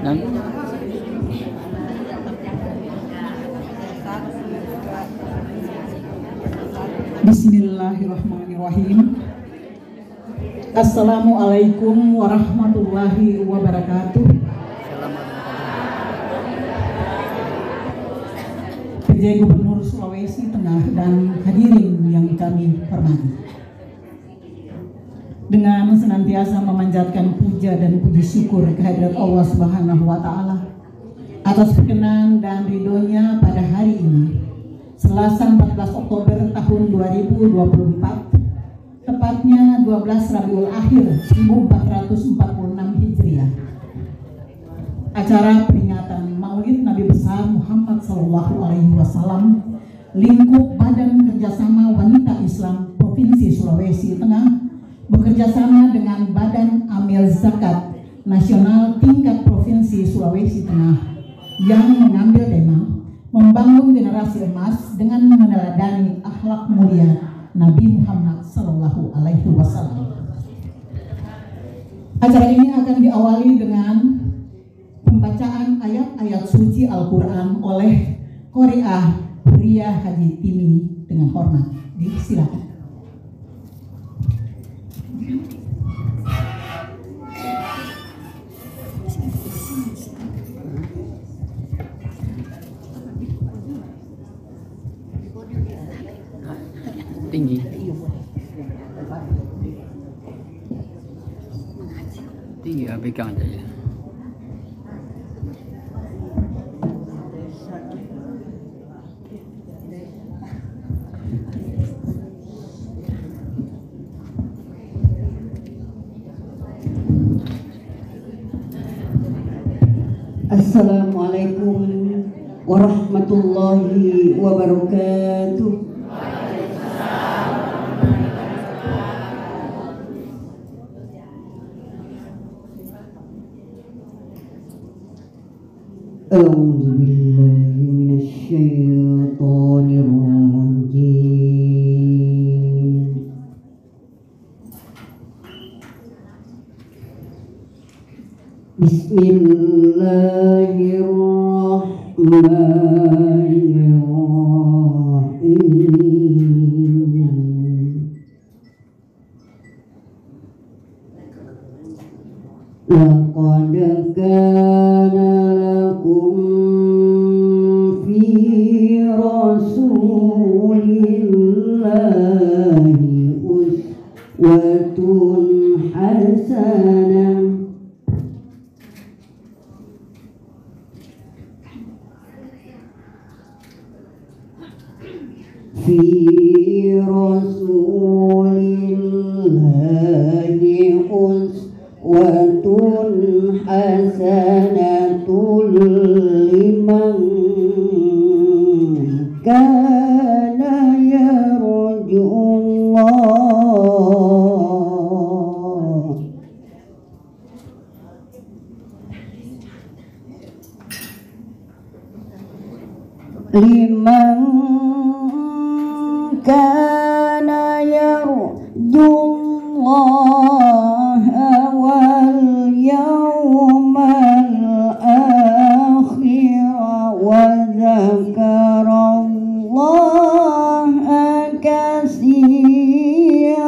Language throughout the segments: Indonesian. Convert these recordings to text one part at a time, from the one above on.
Dan Bismillahirrahmanirrahim. Assalamualaikum warahmatullahi wabarakatuh. PJ Gubernur Sulawesi Tengah dan hadirin yang kami hormati. Dengan senantiasa memanjatkan puja dan puji syukur kehadirat Allah Subhanahu wa Ta'ala atas perkenan dan ridhonya pada hari ini, Selasa 14 Oktober tahun 2024, tepatnya 12 Rabiul Akhir 1446 Hijriah. Acara peringatan Maulid Nabi besar Muhammad SAW lingkup Badan Kerjasama Wanita Islam Provinsi Sulawesi Tengah bekerjasama dengan Badan Amil Zakat Nasional tingkat Provinsi Sulawesi Tengah yang mengambil tema membangun generasi emas dengan meneladani akhlak mulia Nabi Muhammad SAW. Acara ini akan diawali dengan pembacaan ayat-ayat suci Al-Quran oleh Qori'ah Huria Haji Timi dengan hormat. Disilakan. tinggi. Tinggi, pegang aja ya. Assalamualaikum warahmatullahi wabarakatuh. A'udzu billahi minasyaitonir rajim. Bismillahirrahmanirrahim. Laqad kana lakum fi rasulillahi uswatun hasanah. Fi rasulillahi uswatun hasanatul liman kana yarjullah liman kana yarjullaha wal yawmal akhir wa dzakarallaha katsira.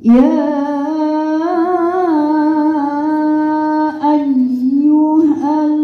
Ya ayyuhal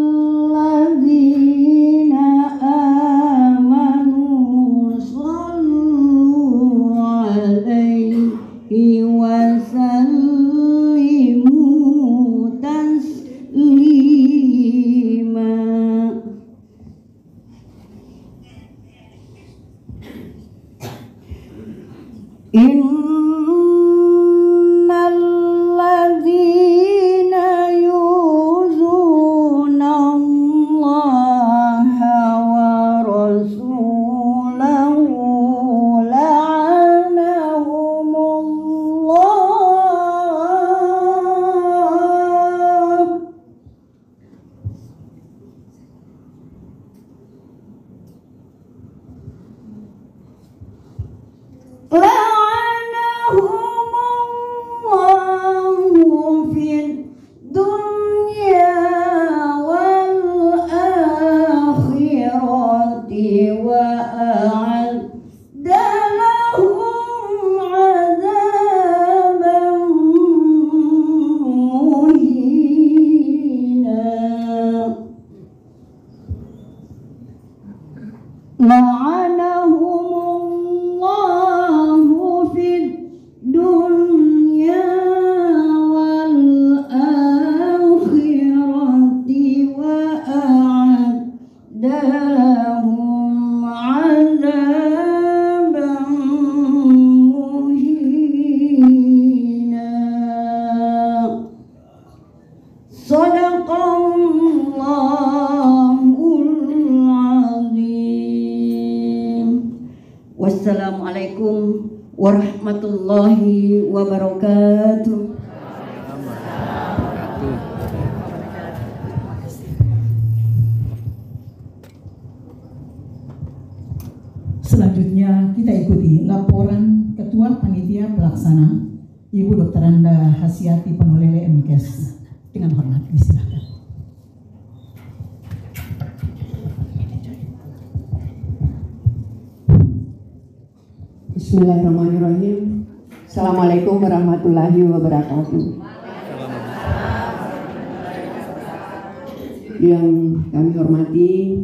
Shadaqallahul azim. Wassalamualaikum warahmatullahi wabarakatuh. Selanjutnya kita ikuti laporan Ketua Panitia Pelaksana Ibu Dr. Anda Hasyati Panolele MKes. Dengan hormat disilakan. Bismillahirrahmanirrahim. Assalamualaikum warahmatullahi wabarakatuh. Yang kami hormati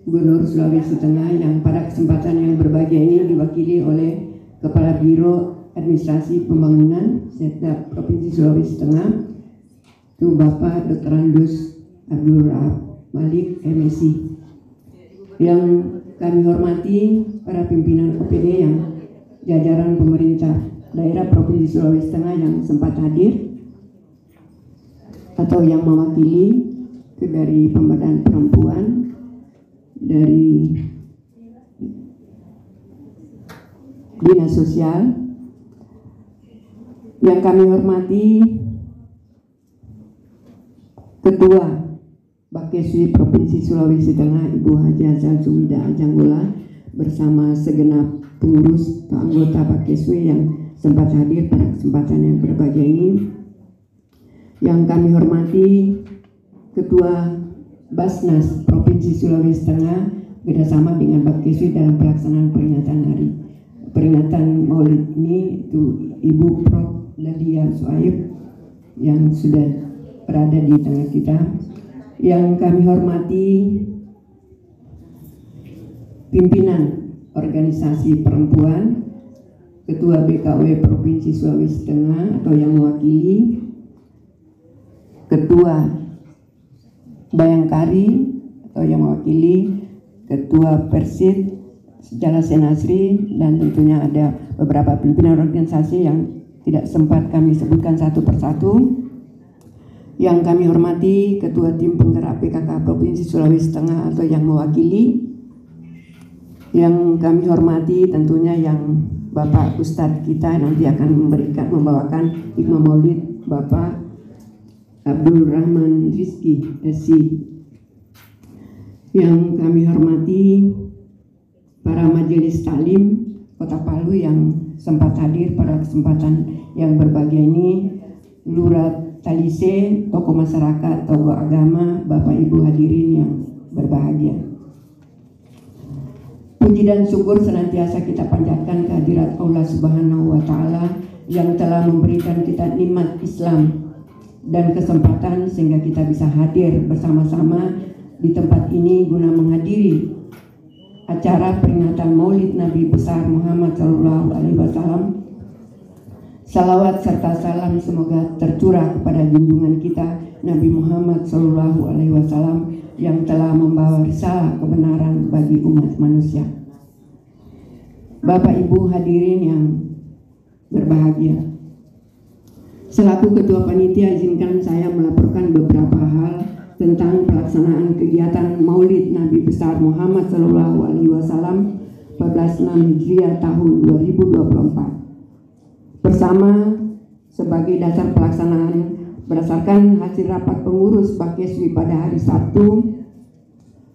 Gubernur Sulawesi Tengah yang pada kesempatan yang berbahagia ini diwakili oleh Kepala Biro Administrasi Pembangunan Setda Provinsi Sulawesi Tengah, itu Bapak Dr. Andus Abdul Rahab Malik MSI. Yang kami hormati para pimpinan OPD yang jajaran pemerintah daerah Provinsi Sulawesi Tengah yang sempat hadir atau yang mewakili, itu dari Pemberdayaan Perempuan, dari Dinas Sosial. Yang kami hormati Ketua Bakeswi Provinsi Sulawesi Tengah Ibu Haji Azal Sumida Ajanggola bersama segenap pengurus atau anggota Bakeswi yang sempat hadir pada kesempatan yang berbahagia ini. Yang kami hormati Ketua Basnas Provinsi Sulawesi Tengah bersama dengan Bakeswi dalam pelaksanaan peringatan Maulid ini, itu Ibu Prof. Nadia Suaib yang sudah berada di tengah kita. Yang kami hormati pimpinan organisasi perempuan, Ketua BKW Provinsi Sulawesi Tengah atau yang mewakili, Ketua Bayangkari atau yang mewakili, Ketua Persid Sejala Senasri, dan tentunya ada beberapa pimpinan organisasi yang tidak sempat kami sebutkan satu persatu. Yang kami hormati Ketua Tim Penggerak PKK Provinsi Sulawesi Tengah atau yang mewakili. Yang kami hormati tentunya yang Bapak Ustadz kita nanti akan membawakan hikmah Maulid, Bapak Abdul Rahman Rizki SC. Yang kami hormati para majelis taklim Kota Palu yang sempat hadir pada kesempatan yang berbahagia ini, Lurah Talise, tokoh masyarakat, tokoh agama, Bapak Ibu hadirin yang berbahagia. Puji dan syukur senantiasa kita panjatkan kehadirat Allah Subhanahu wa Ta'ala yang telah memberikan kita nikmat Islam dan kesempatan sehingga kita bisa hadir bersama-sama di tempat ini guna menghadiri acara peringatan Maulid Nabi besar Muhammad Sallallahu Alaihi Wasallam. Salawat serta salam semoga tercurah kepada junjungan kita Nabi Muhammad Sallallahu Alaihi Wasallam yang telah membawa risalah kebenaran bagi umat manusia. Bapak Ibu hadirin yang berbahagia, selaku Ketua Panitia izinkan saya melaporkan beberapa hal tentang pelaksanaan kegiatan Maulid Nabi besar Muhammad Sallallahu Alaihi Wasallam 14/6 Hijriah tahun 2024. Bersama sebagai dasar pelaksanaan berdasarkan hasil rapat pengurus Bakeswi pada hari Sabtu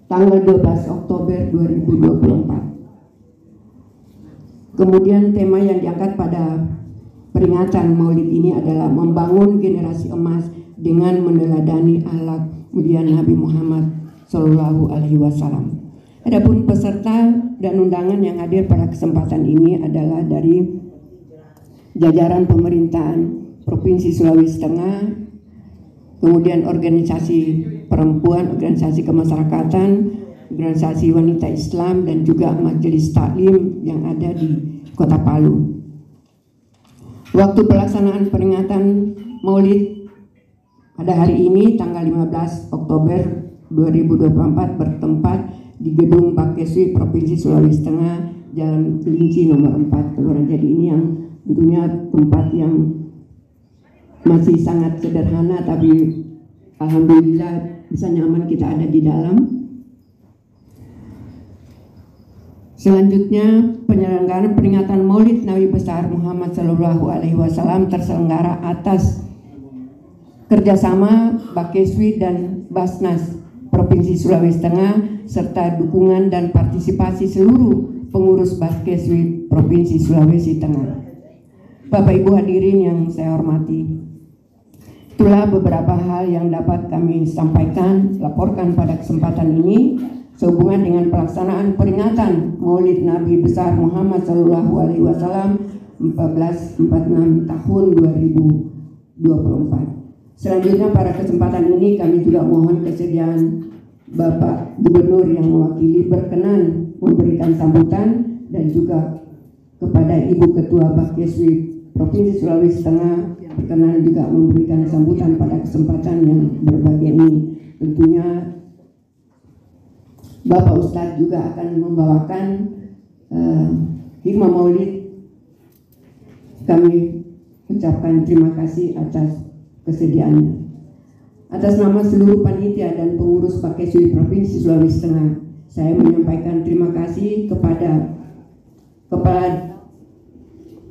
tanggal 12 Oktober 2024. Kemudian tema yang diangkat pada peringatan Maulid ini adalah membangun generasi emas dengan meneladani akhlak mulia Nabi Muhammad Sallallahu Alaihi Wasallam. Adapun peserta dan undangan yang hadir pada kesempatan ini adalah dari jajaran pemerintahan Provinsi Sulawesi Tengah, kemudian organisasi perempuan, organisasi kemasyarakatan, organisasi wanita Islam, dan juga majelis taklim yang ada di Kota Palu. Waktu pelaksanaan peringatan Maulid pada hari ini tanggal 15 Oktober 2024 bertempat di Gedung Bakeswi Provinsi Sulawesi Tengah, Jalan Kelinci nomor 4 Kelurahan Jadi. Ini yang tentunya tempat yang masih sangat sederhana tapi Alhamdulillah bisa nyaman kita ada di dalam. Selanjutnya, penyelenggaraan peringatan Maulid Nabi besar Muhammad Sallallahu Alaihi Wasallam terselenggara atas kerjasama Bakeswi dan Basnas Provinsi Sulawesi Tengah serta dukungan dan partisipasi seluruh pengurus Bakeswi Provinsi Sulawesi Tengah. Bapak Ibu hadirin yang saya hormati, itulah beberapa hal yang dapat kami sampaikan, laporkan pada kesempatan ini sehubungan dengan pelaksanaan peringatan Maulid Nabi besar Muhammad Sallallahu Alaihi Wasallam 1446 tahun 2024. Selanjutnya pada kesempatan ini kami juga mohon kesediaan Bapak Gubernur yang mewakili berkenan memberikan sambutan, dan juga kepada Ibu Ketua Bakeswi Provinsi Sulawesi Tengah berkenan juga memberikan sambutan pada kesempatan yang berbahagia ini. Tentunya Bapak Ustadz juga akan membawakan hikmah maulid. Kami ucapkan terima kasih atas kesediaannya. Atas nama seluruh panitia dan pengurus Bakeswi Provinsi Sulawesi Tengah, saya menyampaikan terima kasih kepada Kepala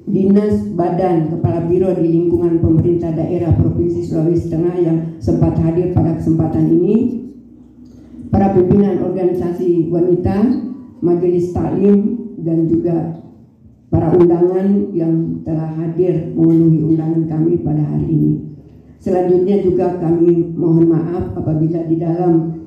Dinas Badan Kepala Biro di lingkungan pemerintah daerah Provinsi Sulawesi Tengah yang sempat hadir pada kesempatan ini, para pimpinan organisasi wanita, majelis taklim, dan juga para undangan yang telah hadir memenuhi undangan kami pada hari ini. Selanjutnya juga kami mohon maaf apabila di dalam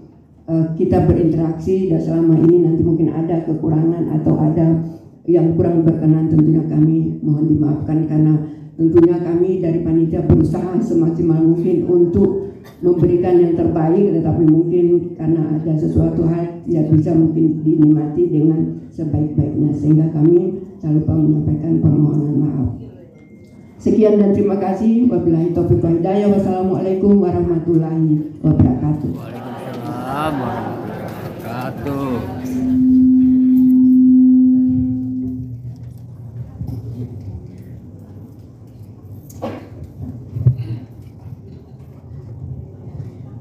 kita berinteraksi dan selama ini nanti mungkin ada kekurangan atau ada yang kurang berkenan, tentunya kami mohon dimaafkan, karena tentunya kami dari panitia berusaha semaksimal mungkin untuk memberikan yang terbaik, tetapi mungkin karena ada sesuatu hal tidak bisa mungkin dinikmati dengan sebaik-baiknya, sehingga kami tak lupa menyampaikan permohonan maaf. Sekian dan terima kasih. Wabillahi taufiq wal hidayah. Wassalamualaikum warahmatullahi wabarakatuh. Waalaikumsalam warahmatullahi wabarakatuh.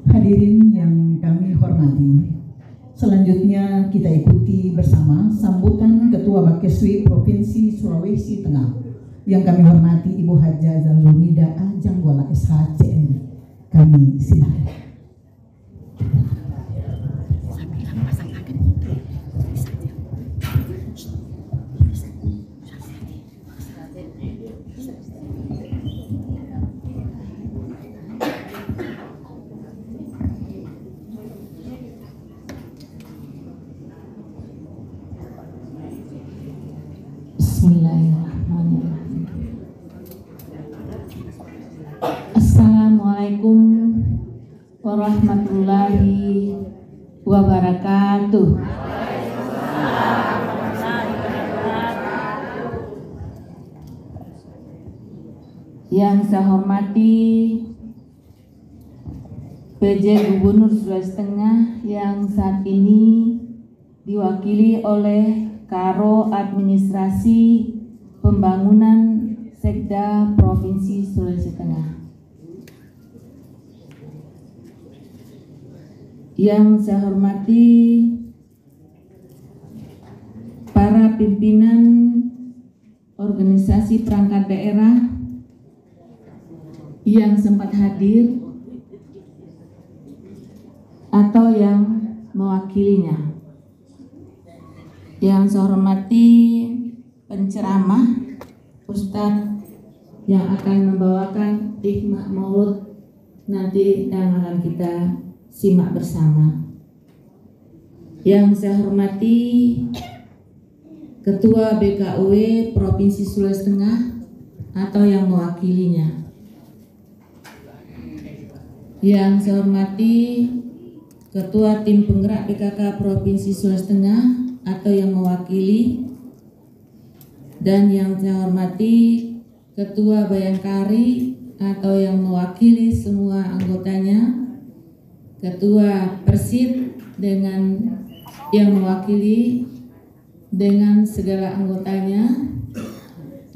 Hadirin yang kami hormati, selanjutnya kita ikuti bersama sambutan Ketua Bakeswi Provinsi Sulawesi Tengah yang kami hormati Ibu Haja Zalunida Janggola SHCN. Kami silakan. Bismillahirrahmanirrahim. Assalamualaikum warahmatullahi wabarakatuh. Yang saya hormati PJ Gubernur Sulawesi Tengah yang saat ini diwakili oleh Karo Administrasi Pembangunan Sekda Provinsi Sulawesi Tengah. Yang saya hormati para pimpinan organisasi perangkat daerah yang sempat hadir atau yang mewakilinya. Yang saya hormati penceramah Ustadz yang akan membawakan hikmah maulid nanti yang akan kita simak bersama. Yang saya hormati Ketua BKUW Provinsi Sulawesi Tengah atau yang mewakilinya. Yang saya hormati Ketua Tim Penggerak PKK Provinsi Sulawesi Tengah atau yang mewakili, dan yang saya hormati Ketua Bayangkari atau yang mewakili semua anggotanya, Ketua Persid dengan yang mewakili dengan segala anggotanya,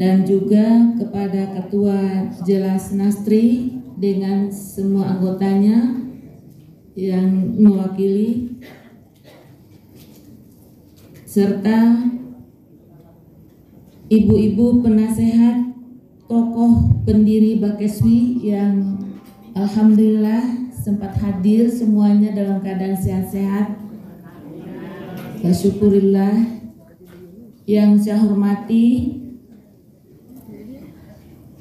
dan juga kepada Ketua Jelas Nastri dengan semua anggotanya, yang mewakili, serta ibu-ibu penasehat tokoh pendiri Bakeswi yang alhamdulillah sempat hadir semuanya dalam keadaan sehat-sehat. Syukurillah. Yang saya hormati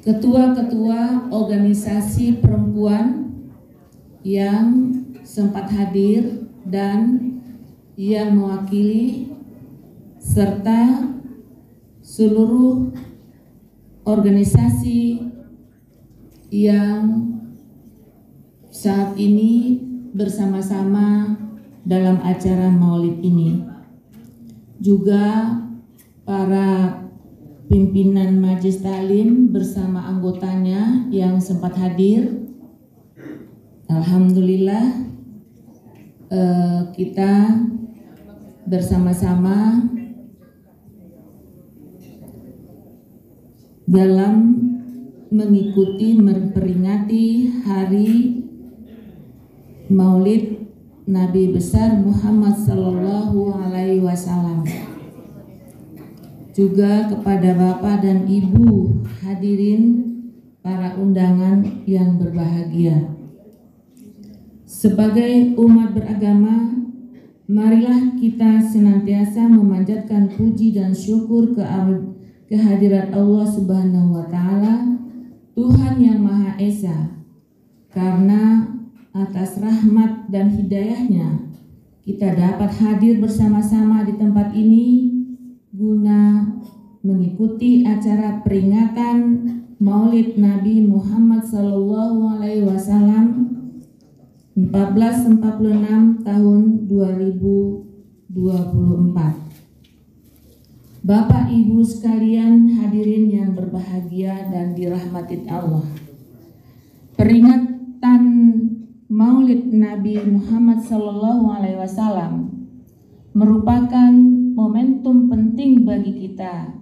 ketua-ketua organisasi perempuan yang sempat hadir dan yang mewakili, serta seluruh organisasi yang saat ini bersama-sama dalam acara Maulid ini. Juga para pimpinan Majelis Ta'lim bersama anggotanya yang sempat hadir. Alhamdulillah kita bersama-sama dalam mengikuti memperingati hari Maulid Nabi besar Muhammad Sallallahu Alaihi Wasallam. Juga kepada Bapak dan Ibu hadirin para undangan yang berbahagia. Sebagai umat beragama, marilah kita senantiasa memanjatkan puji dan syukur kehadirat Allah Subhanahu wa Ta'ala, Tuhan yang Maha Esa, karena atas rahmat dan hidayahnya kita dapat hadir bersama-sama di tempat ini guna mengikuti acara peringatan Maulid Nabi Muhammad Sallallahu Alaihi Wasallam 1446 tahun 2024. Bapak Ibu sekalian hadirin yang berbahagia dan dirahmati Allah. Peringatan Maulid Nabi Muhammad Sallallahu Alaihi Wasallam merupakan momentum penting bagi kita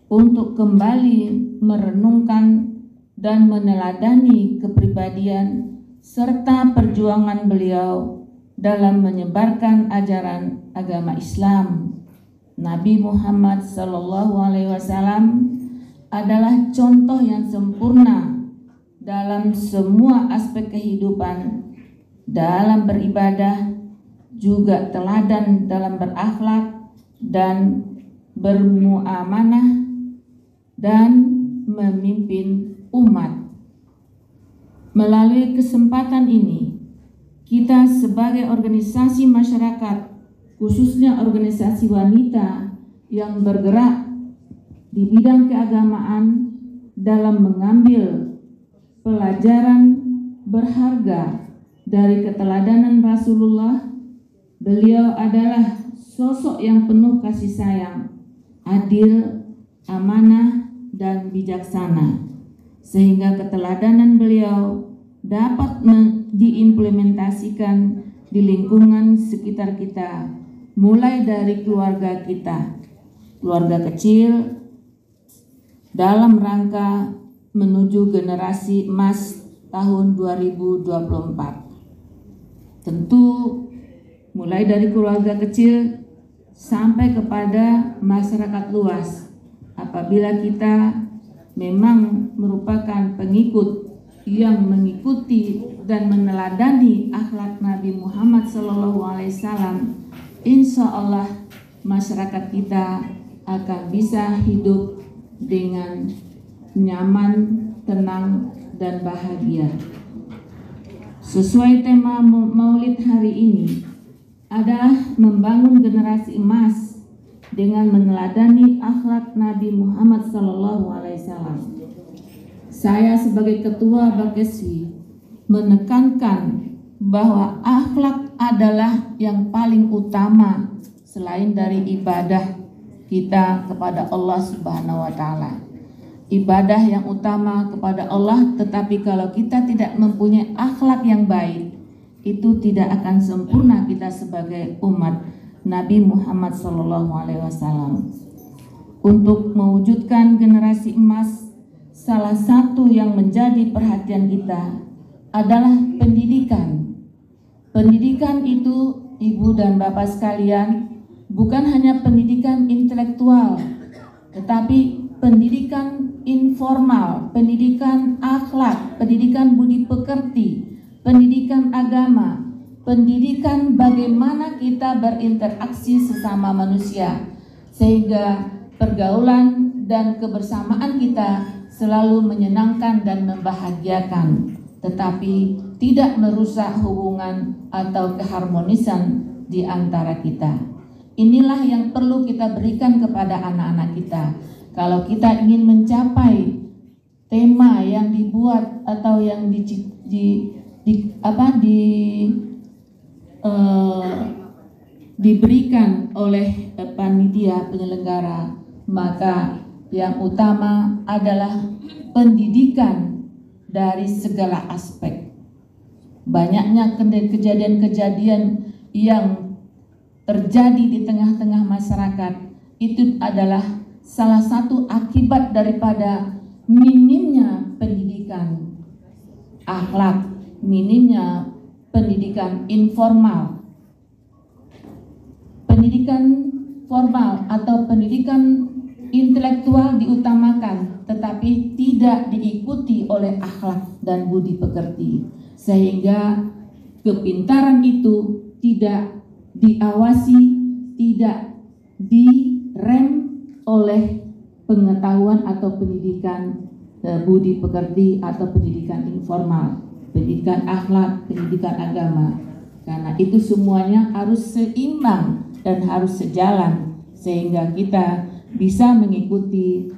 untuk kembali merenungkan dan meneladani kepribadian serta perjuangan beliau dalam menyebarkan ajaran agama Islam. Nabi Muhammad Sallallahu Alaihi Wasallam adalah contoh yang sempurna dalam semua aspek kehidupan, dalam beribadah, juga teladan dalam berakhlak dan bermuamanah dan memimpin umat. Melalui kesempatan ini, kita sebagai organisasi masyarakat, khususnya organisasi wanita yang bergerak di bidang keagamaan, dalam mengambil pelajaran berharga dari keteladanan Rasulullah. Beliau adalah sosok yang penuh kasih sayang, adil, amanah, dan bijaksana, sehingga keteladanan beliau dapat diimplementasikan di lingkungan sekitar kita, mulai dari keluarga kita, keluarga kecil, dalam rangka menuju generasi emas tahun 2024. Tentu mulai dari keluarga kecil sampai kepada masyarakat luas. Apabila kita memang merupakan pengikut yang mengikuti dan meneladani akhlak Nabi Muhammad SAW, insya Allah masyarakat kita akan bisa hidup dengan nyaman, tenang, dan bahagia. Sesuai tema Maulid hari ini adalah membangun generasi emas dengan meneladani akhlak Nabi Muhammad SAW. Saya sebagai ketua Bakeswi menekankan bahwa akhlak adalah yang paling utama selain dari ibadah kita kepada Allah Subhanahu wa Ta'ala. Ibadah yang utama kepada Allah, tetapi kalau kita tidak mempunyai akhlak yang baik, itu tidak akan sempurna kita sebagai umat Nabi Muhammad SAW. Untuk mewujudkan generasi emas, salah satu yang menjadi perhatian kita adalah pendidikan. Pendidikan itu, Ibu dan Bapak sekalian, bukan hanya pendidikan intelektual, tetapi pendidikan informal, pendidikan akhlak, pendidikan budi pekerti, pendidikan agama, pendidikan bagaimana kita berinteraksi sesama manusia, sehingga pergaulan dan kebersamaan kita selalu menyenangkan dan membahagiakan, tetapi tidak merusak hubungan atau keharmonisan di antara kita. Inilah yang perlu kita berikan kepada anak-anak kita. Kalau kita ingin mencapai tema yang dibuat atau yang diberikan oleh panitia penyelenggara, maka yang utama adalah pendidikan dari segala aspek. Banyaknya kejadian-kejadian yang terjadi di tengah-tengah masyarakat itu adalah salah satu akibat daripada minimnya pendidikan akhlak, minimnya pendidikan informal. Pendidikan formal atau pendidikan intelektual diutamakan, tetapi tidak diikuti oleh akhlak dan budi pekerti, sehingga kepintaran itu tidak diawasi, tidak direm oleh pengetahuan atau pendidikan budi pekerti atau pendidikan informal, pendidikan akhlak, pendidikan agama. Karena itu semuanya harus seimbang dan harus sejalan, sehingga kita bisa mengikuti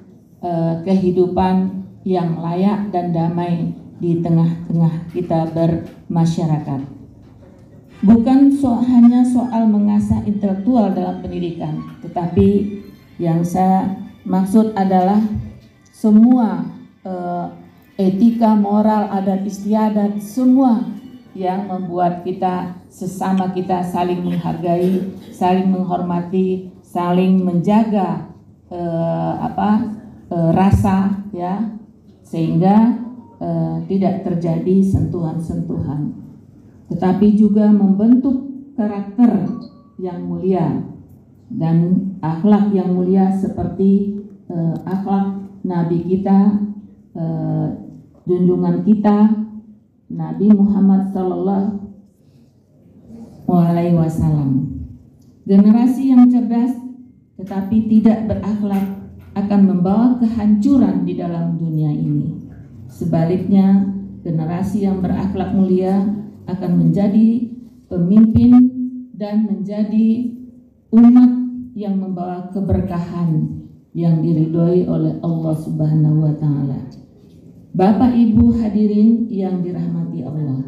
kehidupan yang layak dan damai di tengah-tengah kita bermasyarakat. Bukan hanya soal mengasah intelektual dalam pendidikan, tetapi yang saya maksud adalah semua etika, moral, adat istiadat, semua yang membuat kita sesama kita saling menghargai, saling menghormati, saling menjaga rasa, ya, sehingga tidak terjadi sentuhan-sentuhan, tetapi juga membentuk karakter yang mulia dan akhlak yang mulia seperti akhlak Nabi kita, junjungan kita Nabi Muhammad Sallallahu Alaihi Wasallam. Generasi yang cerdas tetapi tidak berakhlak akan membawa kehancuran di dalam dunia ini. Sebaliknya, generasi yang berakhlak mulia akan menjadi pemimpin dan menjadi umat yang membawa keberkahan yang diridhoi oleh Allah Subhanahu wa taala. Bapak Ibu hadirin yang dirahmati Allah,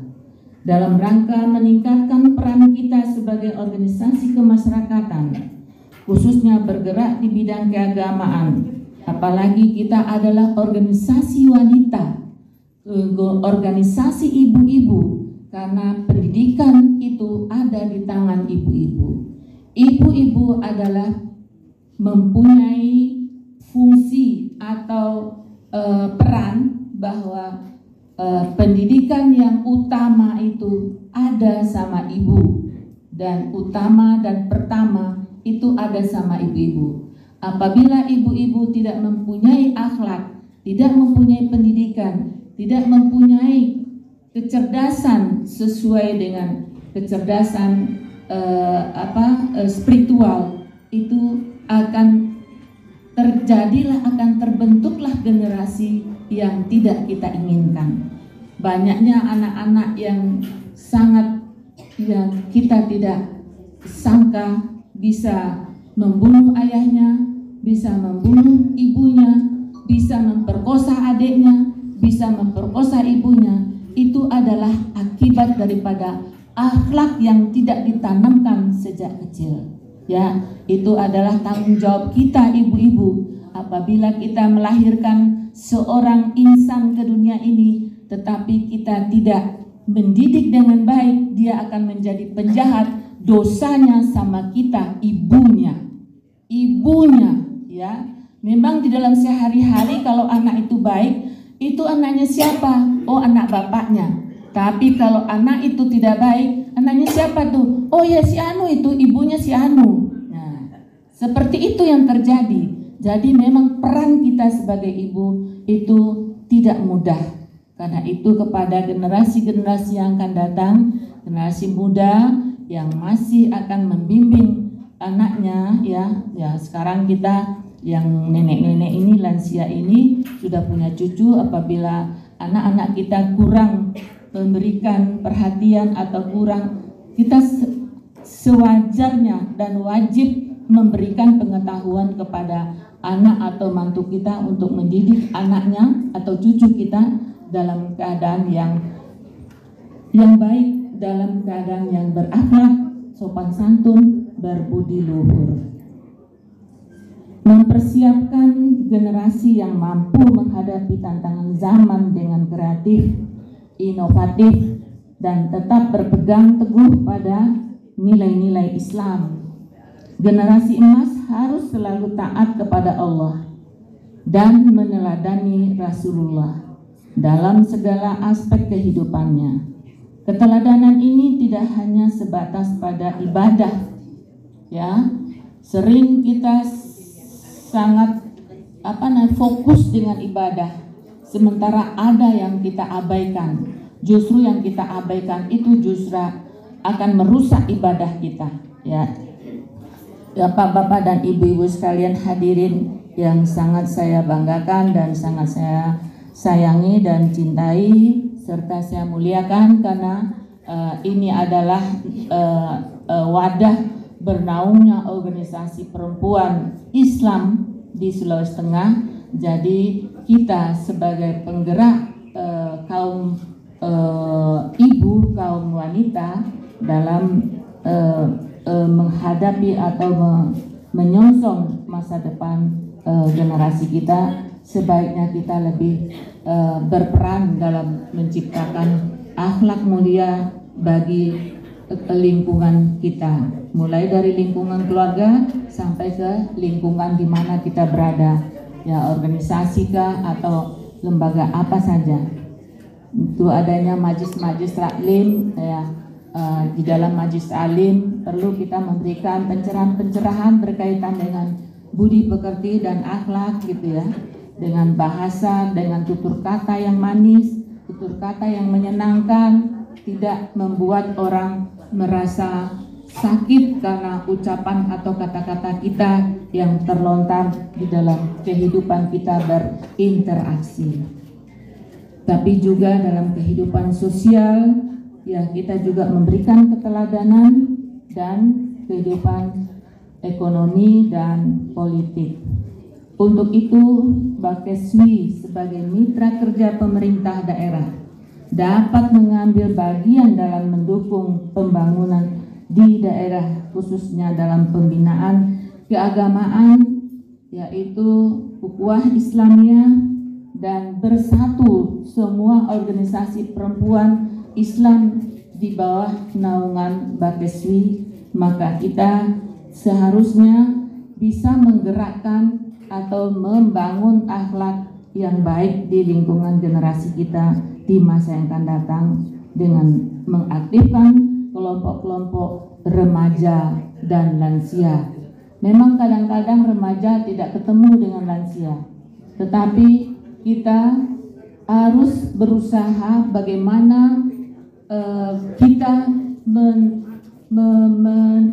dalam rangka meningkatkan peran kita sebagai organisasi kemasyarakatan, khususnya bergerak di bidang keagamaan, apalagi kita adalah organisasi wanita, organisasi ibu-ibu, karena pendidikan itu ada di tangan ibu-ibu. Ibu-ibu adalah mempunyai fungsi atau peran bahwa pendidikan yang utama itu ada sama ibu, dan utama dan pertama itu ada sama ibu-ibu. Apabila ibu-ibu tidak mempunyai akhlak, tidak mempunyai pendidikan, tidak mempunyai kecerdasan sesuai dengan kecerdasan spiritual, itu akan terbentuklah generasi yang tidak kita inginkan. Banyaknya anak-anak yang kita tidak sangka bisa membunuh ayahnya, bisa membunuh ibunya, bisa memperkosa adiknya, bisa memperkosa ibunya. Itu adalah akibat daripada akhlak yang tidak ditanamkan sejak kecil. Ya, itu adalah tanggung jawab kita ibu-ibu. Apabila kita melahirkan seorang insan ke dunia ini, tetapi kita tidak mendidik dengan baik, dia akan menjadi penjahat. Dosanya sama kita, ibunya, ya. Memang di dalam sehari-hari kalau anak itu baik, itu anaknya siapa? Oh, anak bapaknya. Tapi kalau anak itu tidak baik, anaknya siapa tuh? Oh ya si Anu itu, ibunya si Anu. Nah, seperti itu yang terjadi. Jadi memang peran kita sebagai ibu itu tidak mudah. Karena itu kepada generasi-generasi yang akan datang, generasi muda yang masih akan membimbing anaknya, ya sekarang kita yang nenek-nenek ini, lansia ini sudah punya cucu, apabila anak-anak kita kurang memberikan perhatian atau kurang, kita sewajarnya dan wajib memberikan pengetahuan kepada anak atau mantu kita untuk mendidik anaknya atau cucu kita dalam keadaan yang baik, dalam keadaan yang berakhlak, sopan santun, berbudi luhur. Mempersiapkan generasi yang mampu menghadapi tantangan zaman dengan kreatif, inovatif, dan tetap berpegang teguh pada nilai-nilai Islam. Generasi emas harus selalu taat kepada Allah dan meneladani Rasulullah dalam segala aspek kehidupannya. Keteladanan ini tidak hanya sebatas pada ibadah, ya. Sering kita sangat fokus dengan ibadah, sementara ada yang kita abaikan. Justru yang kita abaikan itu justru akan merusak ibadah kita, ya. Bapak-bapak dan ibu-ibu sekalian hadirin yang sangat saya banggakan dan sangat saya sayangi dan cintai serta saya muliakan, karena ini adalah wadah bernaungnya organisasi perempuan Islam di Sulawesi Tengah. Jadi kita sebagai penggerak kaum ibu, kaum wanita dalam menghadapi atau menyongsong masa depan generasi kita, sebaiknya kita lebih berperan dalam menciptakan akhlak mulia bagi lingkungan kita, mulai dari lingkungan keluarga sampai ke lingkungan di mana kita berada, ya organisasi kah atau lembaga apa saja. Itu adanya majlis-majlis taklim, ya. Di dalam majlis alim perlu kita memberikan pencerahan-pencerahan berkaitan dengan budi pekerti dan akhlak, gitu ya, dengan bahasa, dengan tutur kata yang manis, tutur kata yang menyenangkan, tidak membuat orang merasa sakit karena ucapan atau kata-kata kita yang terlontar di dalam kehidupan kita berinteraksi. Tapi juga dalam kehidupan sosial, ya, kita juga memberikan keteladanan dan kehidupan ekonomi dan politik. Untuk itu, Bakeswi sebagai mitra kerja pemerintah daerah dapat mengambil bagian dalam mendukung pembangunan di daerah, khususnya dalam pembinaan keagamaan, yaitu ukhuwah Islamiyah, dan bersatu semua organisasi perempuan Islam di bawah naungan Bakeswi. Maka kita seharusnya bisa menggerakkan atau membangun akhlak yang baik di lingkungan generasi kita di masa yang akan datang dengan mengaktifkan kelompok-kelompok remaja dan lansia. Memang kadang-kadang remaja tidak ketemu dengan lansia, tetapi kita harus berusaha bagaimana kita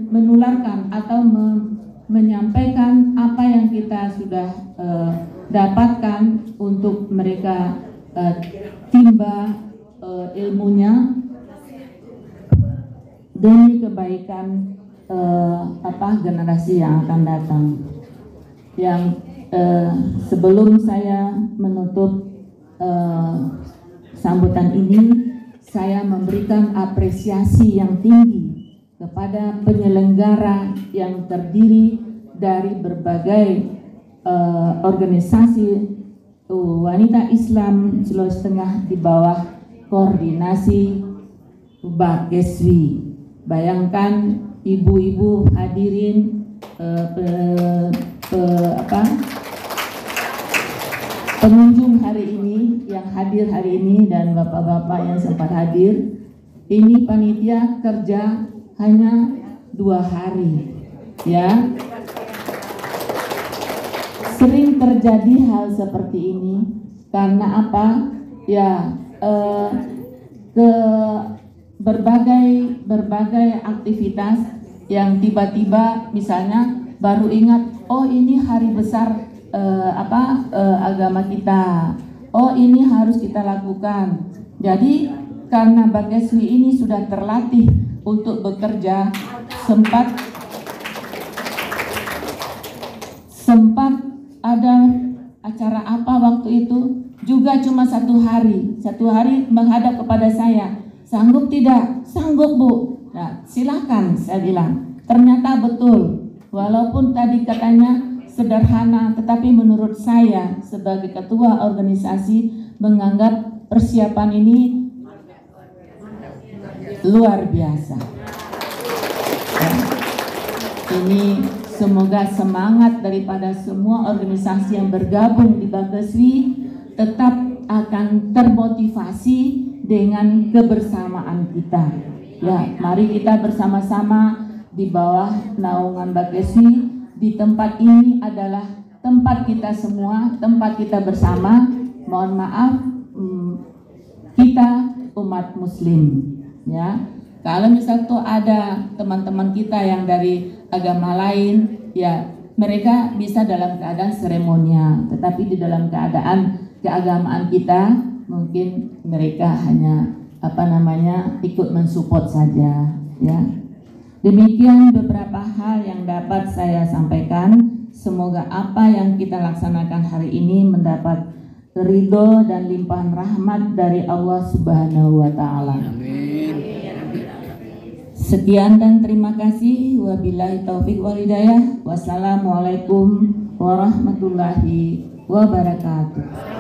menularkan atau menyampaikan apa yang kita sudah dapatkan untuk mereka timba ilmunya demi kebaikan generasi yang akan datang. Yang sebelum saya menutup sambutan ini, saya memberikan apresiasi yang tinggi kepada penyelenggara yang terdiri dari berbagai organisasi wanita Islam Sulawesi Tengah di bawah koordinasi Bakeswi. Bayangkan ibu-ibu hadirin pengunjung hari ini yang hadir hari ini dan bapak-bapak yang sempat hadir. Ini panitia kerja hanya 2 hari, ya. Sering terjadi hal seperti ini karena apa? Ya, ke berbagai aktivitas yang tiba-tiba misalnya baru ingat, oh ini hari besar agama kita, oh ini harus kita lakukan. Jadi karena Bakeswi ini sudah terlatih untuk bekerja, sempat ada acara apa waktu itu juga cuma 1 hari menghadap kepada saya, sanggup tidak? Sanggup Bu. Nah, silakan, saya bilang. Ternyata betul, walaupun tadi katanya sederhana, tetapi menurut saya sebagai ketua organisasi menganggap persiapan ini luar biasa. Ini semoga semangat daripada semua organisasi yang bergabung di Bakeswi tetap akan termotivasi dengan kebersamaan kita. Ya, mari kita bersama-sama di bawah naungan Bakeswi. Di tempat ini adalah tempat kita semua, tempat kita bersama. Mohon maaf, kita umat Muslim, ya. Kalau misalnya tuh ada teman-teman kita yang dari agama lain, ya mereka bisa dalam keadaan seremonial, tetapi di dalam keadaan keagamaan kita mungkin mereka hanya ikut mensupport saja, ya. Demikian beberapa hal yang dapat saya sampaikan. Semoga apa yang kita laksanakan hari ini mendapat ridho dan limpahan rahmat dari Allah Subhanahu wa Ta'ala. Sekian dan terima kasih. Wabillahi taufiq wal hidayah. Wassalamualaikum warahmatullahi wabarakatuh.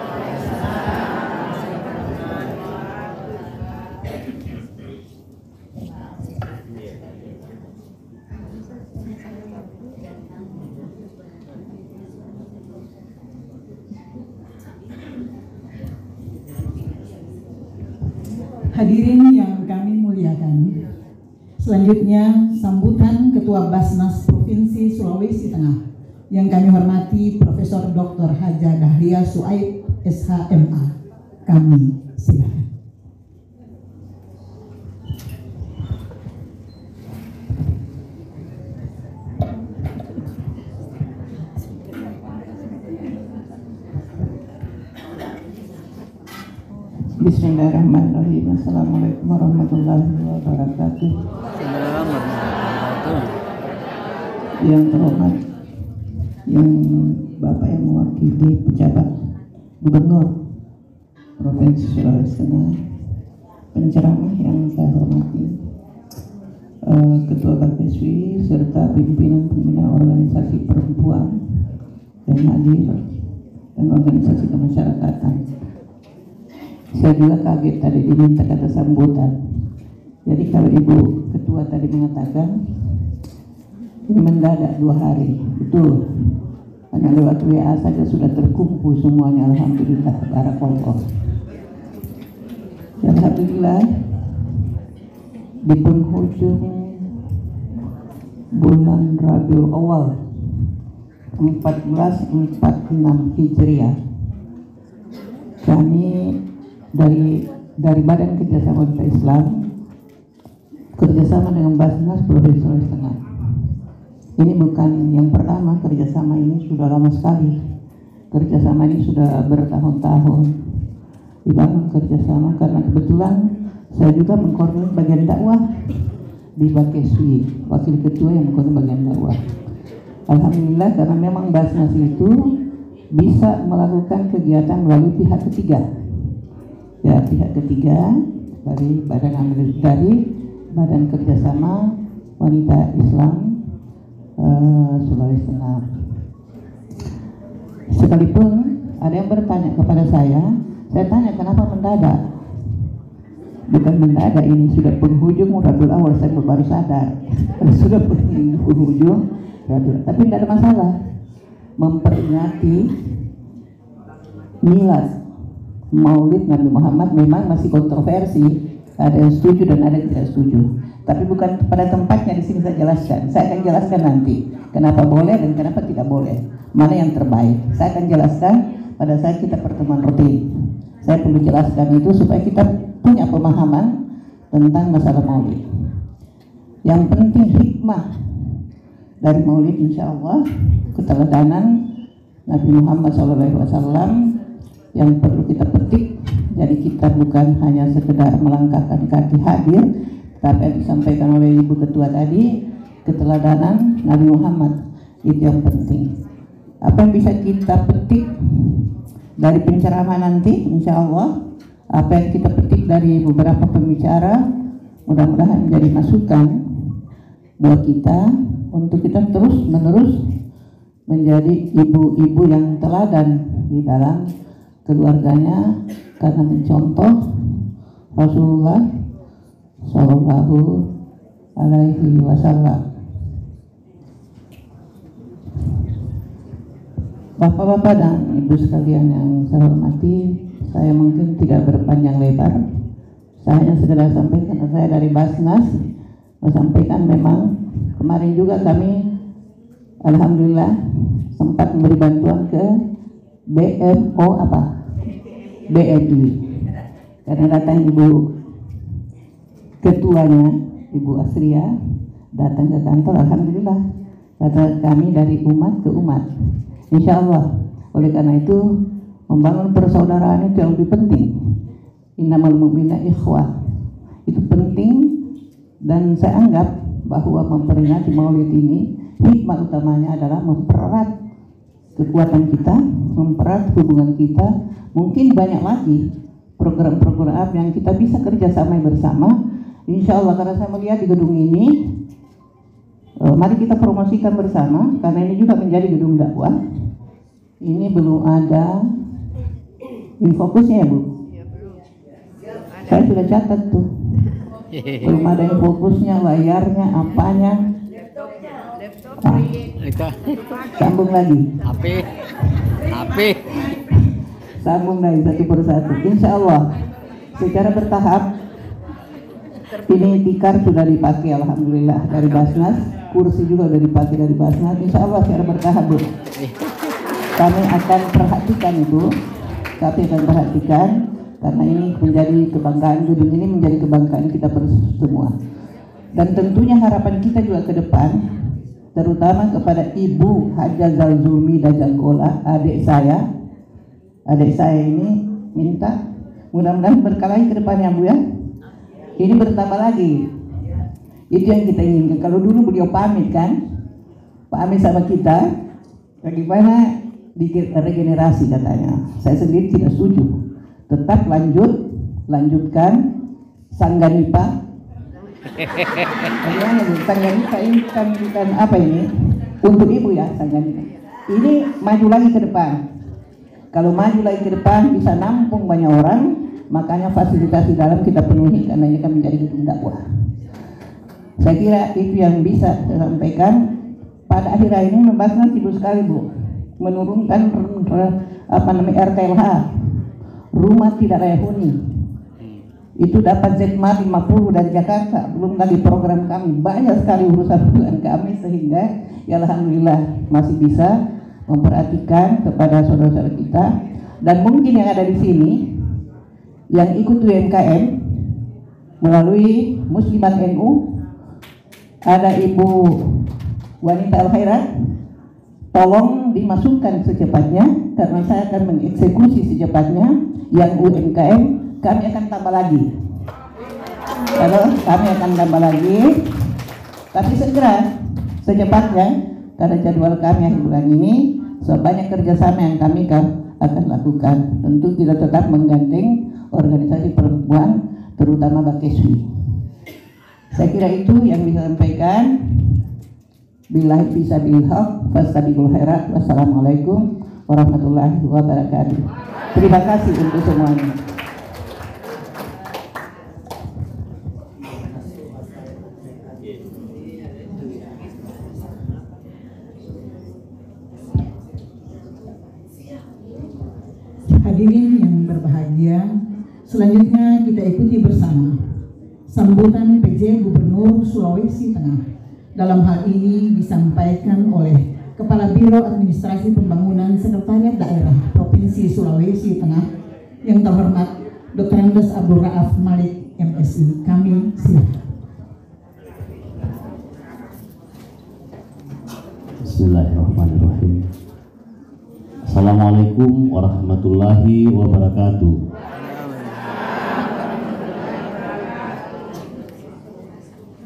Hadirin yang kami muliakan, selanjutnya sambutan Ketua Basnas Provinsi Sulawesi Tengah yang kami hormati Profesor Dr. Haja Dahlia Suaib SHMA. Kami silakan. Bismillahirrahmanirrahim. Assalamualaikum warahmatullahi wabarakatuh. Yang terhormat, yang Bapak yang mewakili pejabat Gubernur Provinsi Sulawesi Tengah, penceramah yang saya hormati, Ketua Bakeswi serta pimpinan organisasi perempuan dan hadir dan organisasi kemasyarakatan. Saya juga kaget tadi diminta kata sambutan. Jadi kalau Ibu Ketua tadi mengatakan ini mendadak 2 hari, betul. Karena lewat WA saja sudah terkumpul semuanya. Alhamdulillah, barakallah. Alhamdulillah, di penghujung bulan Rabiul Awal 1446 Hijriah, kami dari Badan Kerjasama Wanita Islam kerjasama dengan Basnas Provinsi Sulawesi Tengah. Ini bukan yang pertama, kerjasama ini sudah lama sekali. Kerjasama ini sudah bertahun-tahun dibangun kerjasama karena kebetulan saya juga mengkoordinir bagian dakwah di Bakeswi, wakil ketua yang mengkoordinir bagian dakwah. Alhamdulillah, karena memang Basnas itu bisa melakukan kegiatan melalui pihak ketiga. Ya, pihak ketiga dari Badan Kerjasama Wanita Islam Sulawesi Tengah. Sekalipun ada yang bertanya kepada saya tanya kenapa mendadak. Bukan mendadak, ini sudah penghujung Rabiul Awal, saya baru sadar. Sudah penghujung Rabiul, tapi tidak ada masalah. Memperingati milad Maulid Nabi Muhammad memang masih kontroversi, ada yang setuju dan ada yang tidak setuju. Tapi bukan pada tempatnya di sini saya jelaskan. Saya akan jelaskan nanti kenapa boleh dan kenapa tidak boleh, mana yang terbaik. Saya akan jelaskan pada saat kita pertemuan rutin. Saya perlu jelaskan itu supaya kita punya pemahaman tentang masalah Maulid. Yang penting hikmah dari Maulid, insya Allah keteladanan Nabi Muhammad SAW yang perlu kita petik. Jadi kita bukan hanya sekedar melangkahkan kaki hadir, tapi yang disampaikan oleh Ibu Ketua tadi, keteladanan Nabi Muhammad itu yang penting. Apa yang bisa kita petik dari pencerahan nanti, insya Allah, apa yang kita petik dari beberapa pembicara, mudah-mudahan menjadi masukan buat kita untuk kita terus menerus menjadi ibu-ibu yang teladan di dalam keluarganya, karena mencontoh Rasulullah Shallallahu Alaihi Wasallam. Bapak-bapak dan ibu sekalian yang saya hormati, saya mungkin tidak berpanjang lebar. Saya hanya sekedar sampaikan, saya dari Basnas menyampaikan memang kemarin juga kami alhamdulillah sempat memberi bantuan ke BNI, karena datang Ibu Ketuanya, Ibu Asria datang ke kantor, alhamdulillah, karena kami dari umat ke umat, insya Allah. Oleh karena itu membangun persaudaraan itu yang lebih penting. Innamal mu'minuna ikhwah, itu penting, dan saya anggap bahwa memperingati Maulid ini hikmah utamanya adalah mempererat kekuatan kita, mempererat hubungan kita. Mungkin banyak lagi program-program yang kita bisa kerjasama bersama, insya Allah. Karena saya melihat di gedung ini, mari kita promosikan bersama, karena ini juga menjadi gedung dakwah. Ini belum ada infokusnya ya Bu? Saya sudah catat tuh, belum ada infokusnya, layarnya, apanya. Sambung lagi. HP. Sambung lagi satu persatu. Insya Allah secara bertahap. Ini tikar sudah dipakai alhamdulillah dari Basnas, kursi juga sudah dipakai dari Basnas. Insya Allah secara bertahap Bu. Kami akan perhatikan itu, karena ini menjadi kebanggaan, gedung ini menjadi kebanggaan kita semua. Dan tentunya harapan kita juga ke depan, terutama kepada Ibu Hajah Zalzumi Dajanggola, adik saya ini minta mudah-mudahan berkelahi ke depannya Bu ya. Ini bertambah lagi. Itu yang kita inginkan. Kalau dulu beliau pamit sama kita, bagaimana di regenerasi katanya. Saya sendiri tidak setuju. Tetap lanjutkan Sangganipa. Bagaimana Bu? Sangganipa ini bukan apa ini? Untuk Ibu ya Sangganipa. Ini maju lagi ke depan. Kalau maju lagi ke depan bisa nampung banyak orang, makanya fasilitas di dalam kita penuhi karena ini kan menjadi gedung dakwah. Saya kira itu yang bisa saya sampaikan. Pada akhir ini membahasnya sibuk sekali Bu, menurunkan RTLH, rumah tidak layak huni. Itu dapat ZMA 50 dari Jakarta, belum lagi program kami, banyak sekali urusan kami, sehingga ya alhamdulillah masih bisa memperhatikan kepada saudara-saudara kita. Dan mungkin yang ada di sini yang ikut UMKM melalui Muslimat NU, ada Ibu Wanita Al-Khairat, tolong dimasukkan secepatnya, karena saya akan mengeksekusi secepatnya. Yang UMKM kami akan tambah lagi, tapi segera secepatnya, karena jadwal kami akhir bulan ini sebanyak kerjasama yang kami akan lakukan. Tentu kita tetap menggandeng organisasi perempuan, terutama Bakeswi. Saya kira itu yang bisa sampaikan. Billahi fisabilil haq, fastabiqul khairat. Wassalamualaikum warahmatullahi wabarakatuh. Terima kasih untuk semuanya. Hadirin yang berbahagia, selanjutnya kita ikuti bersama sambutan PJ Gubernur Sulawesi Tengah. Dalam hal ini disampaikan oleh Kepala Biro Administrasi Pembangunan Sekretariat Daerah Provinsi Sulawesi Tengah yang terhormat Dr. Andes Abdul Raaf Malik MSI. Kami silakan. Bismillahirrahmanirrahim. Assalamualaikum warahmatullahi wabarakatuh.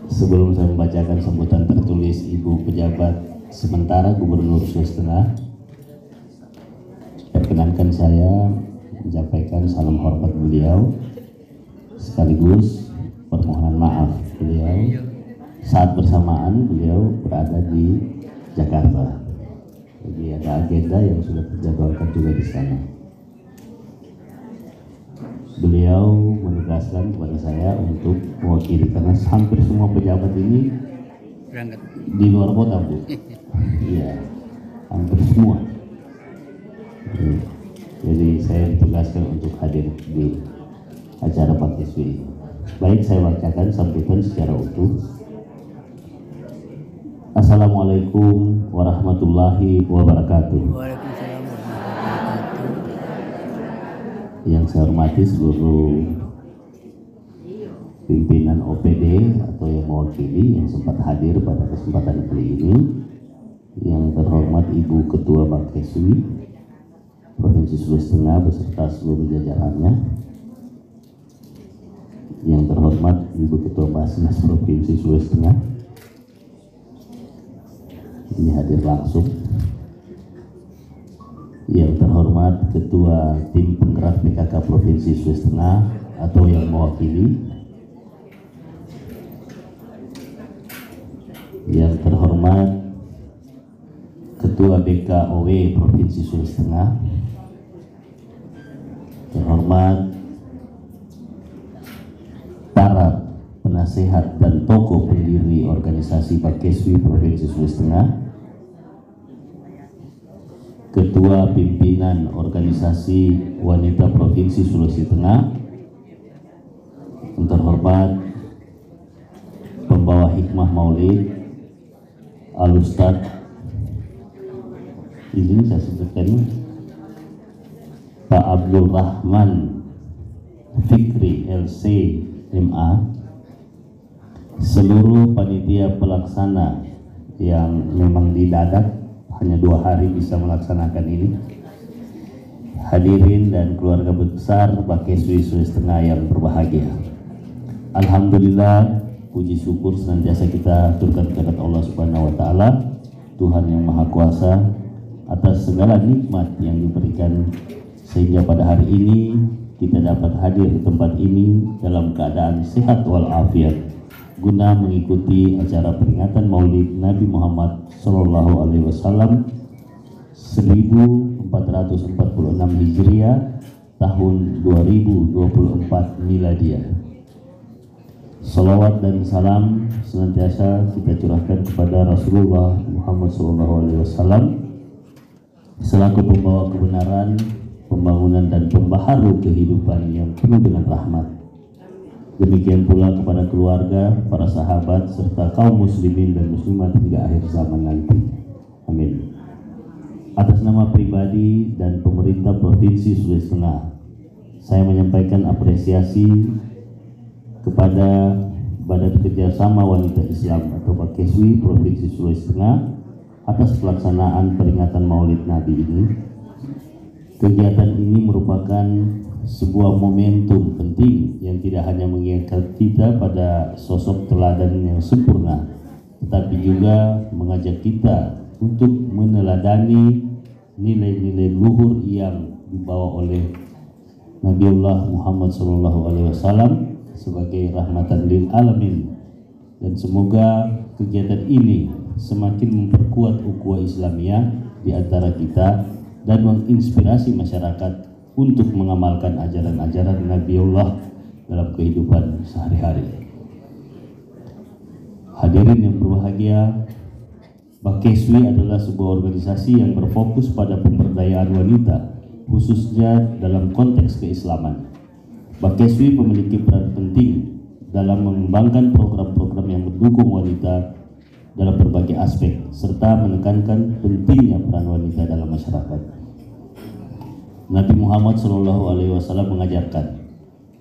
Sebelum saya membacakan sambutan tertulis Ibu Pejabat Sementara Gubernur Sulawesi Tengah, perkenankan saya menyampaikan salam hormat beliau sekaligus permohonan maaf beliau saat bersamaan beliau berada di Jakarta. Jadi ada agenda yang sudah dijadwalkan juga di sana. Beliau menugaskan kepada saya untuk mewakili karena hampir semua pejabat ini di luar kota, Bu. Iya, hampir semua. Jadi saya ditugaskan untuk hadir di acara Pak SW. Baik, saya bacakan sambutan secara utuh. Assalamualaikum warahmatullahi wabarakatuh. Waalaikumsalam warahmatullahi wabarakatuh. Yang saya hormati seluruh pimpinan OPD atau yang mewakili yang sempat hadir pada kesempatan kali ini. Yang terhormat Ibu Ketua Bakeswi Provinsi Sulawesi Tengah beserta seluruh jajarannya. Yang terhormat Ibu Ketua Basnas Provinsi Sulawesi Tengah. Ini hadir langsung. Yang terhormat Ketua Tim Penggerak PKK Provinsi Sulawesi Tengah atau yang mewakili. Yang terhormat Ketua BKOW Provinsi Sulawesi Tengah. Terhormat para penasehat dan tokoh pendiri organisasi Bakeswi Provinsi Sulawesi Tengah. Ketua Pimpinan Organisasi Wanita Provinsi Sulawesi Tengah, yang terhormat Pembawa Hikmah Maulid Al-Ustad, izin saya sebutkan Pak Abdul Rahman Fikri LC MA, seluruh panitia pelaksana yang memang didadak hanya 2 hari bisa melaksanakan ini, hadirin dan keluarga besar Bakeswi Sulawesi Tengah yang berbahagia. Alhamdulillah, puji syukur senantiasa kita aturkan kepada Allah Subhanahu wa Ta'ala, Tuhan yang Maha Kuasa, atas segala nikmat yang diberikan sehingga pada hari ini kita dapat hadir di tempat ini dalam keadaan sehat walafiat guna mengikuti acara peringatan Maulid Nabi Muhammad Sallallahu Alaihi Wasallam 1446 Hijriah tahun 2024 Miladiah. Salawat dan salam senantiasa kita curahkan kepada Rasulullah Muhammad Sallallahu Alaihi Wasallam selaku pembawa kebenaran, pembangunan dan pembaharu kehidupan yang penuh dengan rahmat. Demikian pula kepada keluarga, para sahabat, serta kaum muslimin dan muslimat hingga akhir zaman nanti. Amin. Atas nama pribadi dan pemerintah Provinsi Sulawesi Tengah, saya menyampaikan apresiasi kepada Badan Kerjasama Wanita Islam atau Bakeswi Provinsi Sulawesi Tengah atas pelaksanaan peringatan Maulid Nabi ini. Kegiatan ini merupakan sebuah momentum penting yang tidak hanya mengingatkan kita pada sosok teladan yang sempurna, tetapi juga mengajak kita untuk meneladani nilai-nilai luhur yang dibawa oleh Nabiullah Muhammad SAW sebagai rahmatan lil alamin. Dan semoga kegiatan ini semakin memperkuat ukhuwah Islamiyah di antara kita dan menginspirasi masyarakat untuk mengamalkan ajaran-ajaran Nabiullah dalam kehidupan sehari-hari. Hadirin yang berbahagia, Bakeswi adalah sebuah organisasi yang berfokus pada pemberdayaan wanita khususnya dalam konteks keislaman. Bakeswi memiliki peran penting dalam mengembangkan program-program yang mendukung wanita dalam berbagai aspek serta menekankan pentingnya peran wanita dalam masyarakat. Nabi Muhammad SAW mengajarkan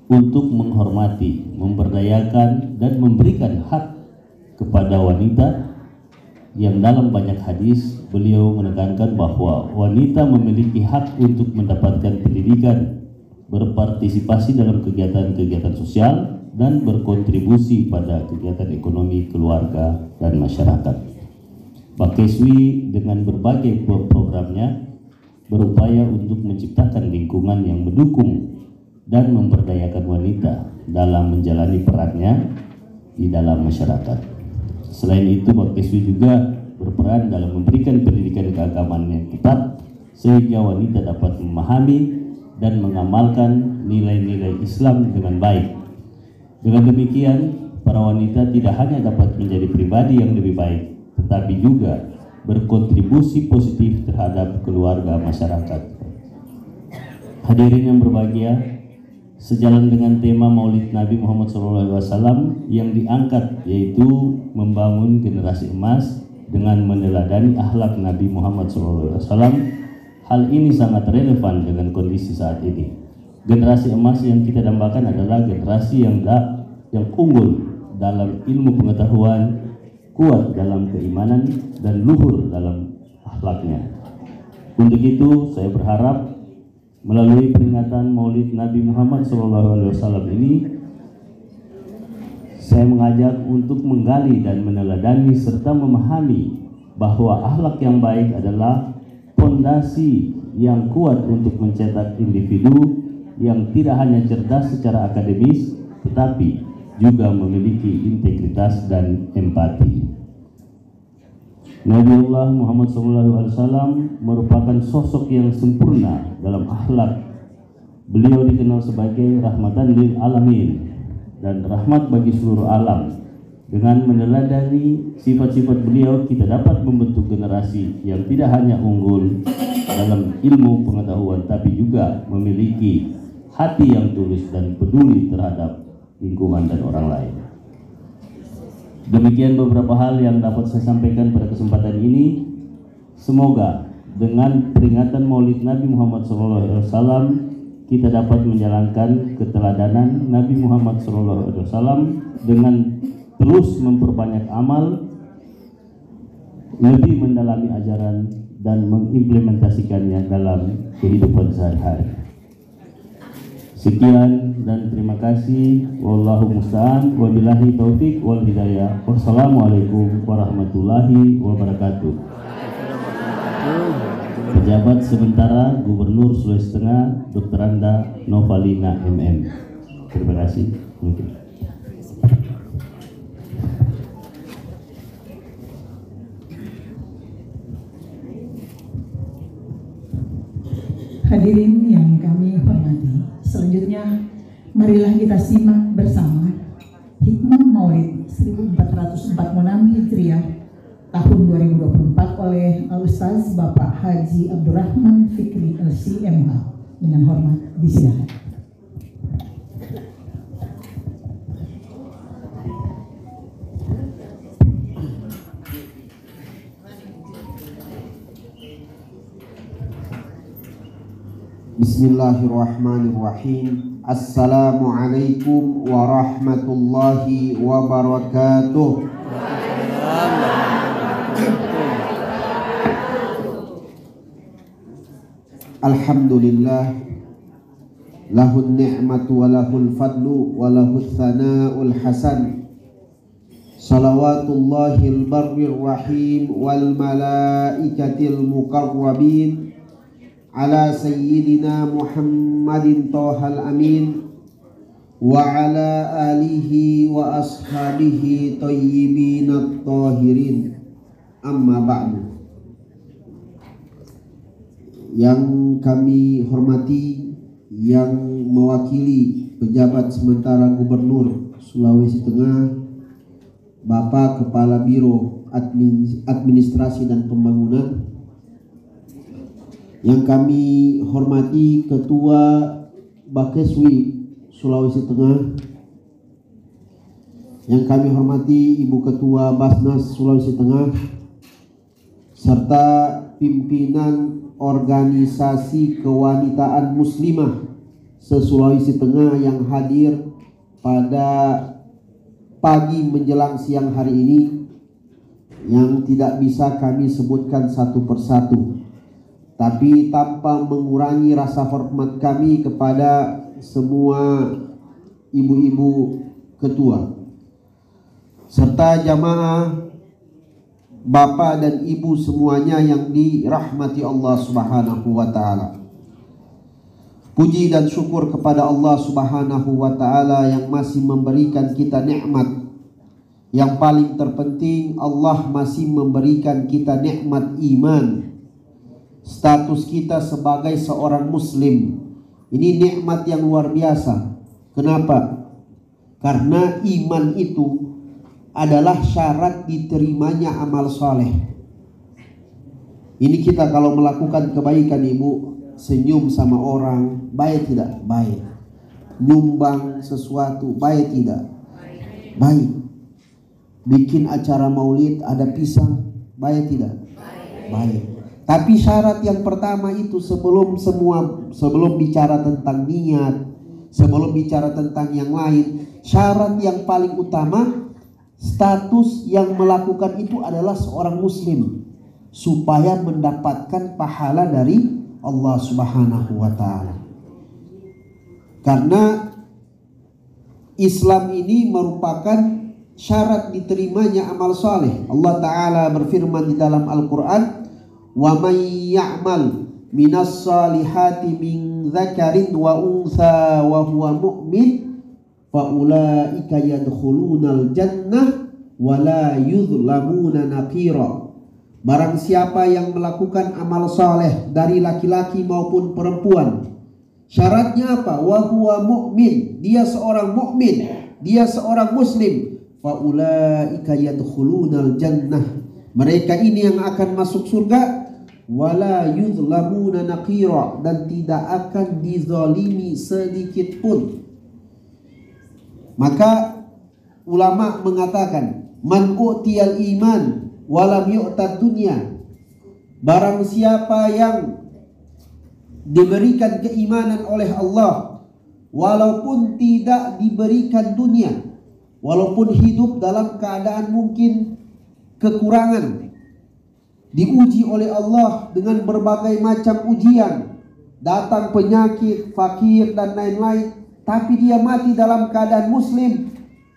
untuk menghormati, memberdayakan, dan memberikan hak kepada wanita, yang dalam banyak hadis beliau menekankan bahwa wanita memiliki hak untuk mendapatkan pendidikan, berpartisipasi dalam kegiatan-kegiatan sosial, dan berkontribusi pada kegiatan ekonomi keluarga dan masyarakat. Bakeswi dengan berbagai programnya berupaya untuk menciptakan lingkungan yang mendukung dan memberdayakan wanita dalam menjalani perannya di dalam masyarakat. Selain itu, Bakeswi juga berperan dalam memberikan pendidikan keagamaan yang ketat sehingga wanita dapat memahami dan mengamalkan nilai-nilai Islam dengan baik. Dengan demikian, para wanita tidak hanya dapat menjadi pribadi yang lebih baik, tetapi juga berkontribusi positif terhadap keluarga masyarakat. Hadirin yang berbahagia, sejalan dengan tema Maulid Nabi Muhammad SAW yang diangkat, yaitu membangun generasi emas dengan meneladani akhlak Nabi Muhammad SAW, hal ini sangat relevan dengan kondisi saat ini. Generasi emas yang kita dambakan adalah generasi yang unggul dalam ilmu pengetahuan, kuat dalam keimanan, dan luhur dalam akhlaknya. Untuk itu, saya berharap melalui peringatan Maulid Nabi Muhammad SAW ini, saya mengajak untuk menggali dan meneladani serta memahami bahwa akhlak yang baik adalah fondasi yang kuat untuk mencetak individu yang tidak hanya cerdas secara akademis, tetapi juga memiliki integritas dan empati. Nabiullah Muhammad SAW merupakan sosok yang sempurna dalam akhlak. Beliau dikenal sebagai rahmatan lil alamin dan rahmat bagi seluruh alam. Dengan meneladani sifat-sifat beliau, kita dapat membentuk generasi yang tidak hanya unggul dalam ilmu pengetahuan, tapi juga memiliki hati yang tulus dan peduli terhadap lingkungan dan orang lain. Demikian beberapa hal yang dapat saya sampaikan pada kesempatan ini. Semoga dengan peringatan Maulid Nabi Muhammad SAW kita dapat menjalankan keteladanan Nabi Muhammad SAW dengan terus memperbanyak amal, lebih mendalami ajaran, dan mengimplementasikannya dalam kehidupan sehari-hari. Sekian dan terima kasih. Wallahu musta'an. Wabillahi taufik wal hidayah. Wassalamualaikum warahmatullahi wabarakatuh. Pejabat sementara Gubernur Sulawesi Tengah Dr. Anda Novalina MM. Terima kasih. Hadirin yang kami hormati, selanjutnya marilah kita simak bersama Hikmah Maulid 1446 Hijriah tahun 2024 oleh Al-Ustaz Bapak Haji Abdurrahman Fikri LC.MH. Dengan hormat disilakan. Bismillahirrahmanirrahim. Assalamualaikum warahmatullahi wabarakatuh. Alhamdulillah, lahun ni'matu wa lahul fadlu wa lahul thana'ul hasan. Salawatullahil barrir rahim wal malaikatil muqarrabin ala sayyidina Muhammadin Thahal Amin wa ala alihi wa ashabihi tayyibinat tahirin. Amma ba'du. Yang kami hormati, yang mewakili pejabat sementara Gubernur Sulawesi Tengah, Bapak Kepala Biro Administrasi dan Pembangunan, yang kami hormati Ketua Bakeswi Sulawesi Tengah, yang kami hormati Ibu Ketua Basnas Sulawesi Tengah, serta pimpinan organisasi kewanitaan muslimah se-Sulawesi Tengah yang hadir pada pagi menjelang siang hari ini, yang tidak bisa kami sebutkan satu persatu, tapi tanpa mengurangi rasa hormat kami kepada semua ibu-ibu ketua serta jamaah, bapak dan ibu semuanya yang dirahmati Allah Subhanahu wa taala. Puji dan syukur kepada Allah Subhanahu wa taala yang masih memberikan kita nikmat. Yang paling terpenting, Allah masih memberikan kita nikmat iman. Status kita sebagai seorang muslim, ini nikmat yang luar biasa. Kenapa? Karena iman itu adalah syarat diterimanya amal soleh. Ini kita kalau melakukan kebaikan, ibu, senyum sama orang, baik tidak? Baik. Nyumbang sesuatu, baik tidak? Baik. Bikin acara maulid ada pisang, baik tidak? Baik. Tapi syarat yang pertama itu sebelum bicara tentang niat, sebelum bicara tentang yang lain, syarat yang paling utama, status yang melakukan itu adalah seorang muslim, supaya mendapatkan pahala dari Allah Subhanahu wa taala. Karena Islam ini merupakan syarat diterimanya amal saleh. Allah taala berfirman di dalam Al-Qur'an, "Wa may ya'mal minas salihati min dzakarin wa untha wa huwa mu'min faulaika yadkhulunal jannah wa la yuzlamuna naqira." Barang siapa yang melakukan amal saleh dari laki-laki maupun perempuan, syaratnya apa? Wa huwa mu'min, dia seorang mukmin, dia seorang muslim, faulaika yadkhulunal jannah, mereka ini yang akan masuk surga, wala yuzlamuna naqira, dan tidak akan dizalimi sedikit pun. Maka ulama mengatakan, man u'tiyal iman walam yu'tad dunya, barang siapa yang diberikan keimanan oleh Allah walaupun tidak diberikan dunia, walaupun hidup dalam keadaan mungkin kekurangan, diuji oleh Allah dengan berbagai macam ujian, datang penyakit, fakir dan lain-lain, tapi dia mati dalam keadaan muslim,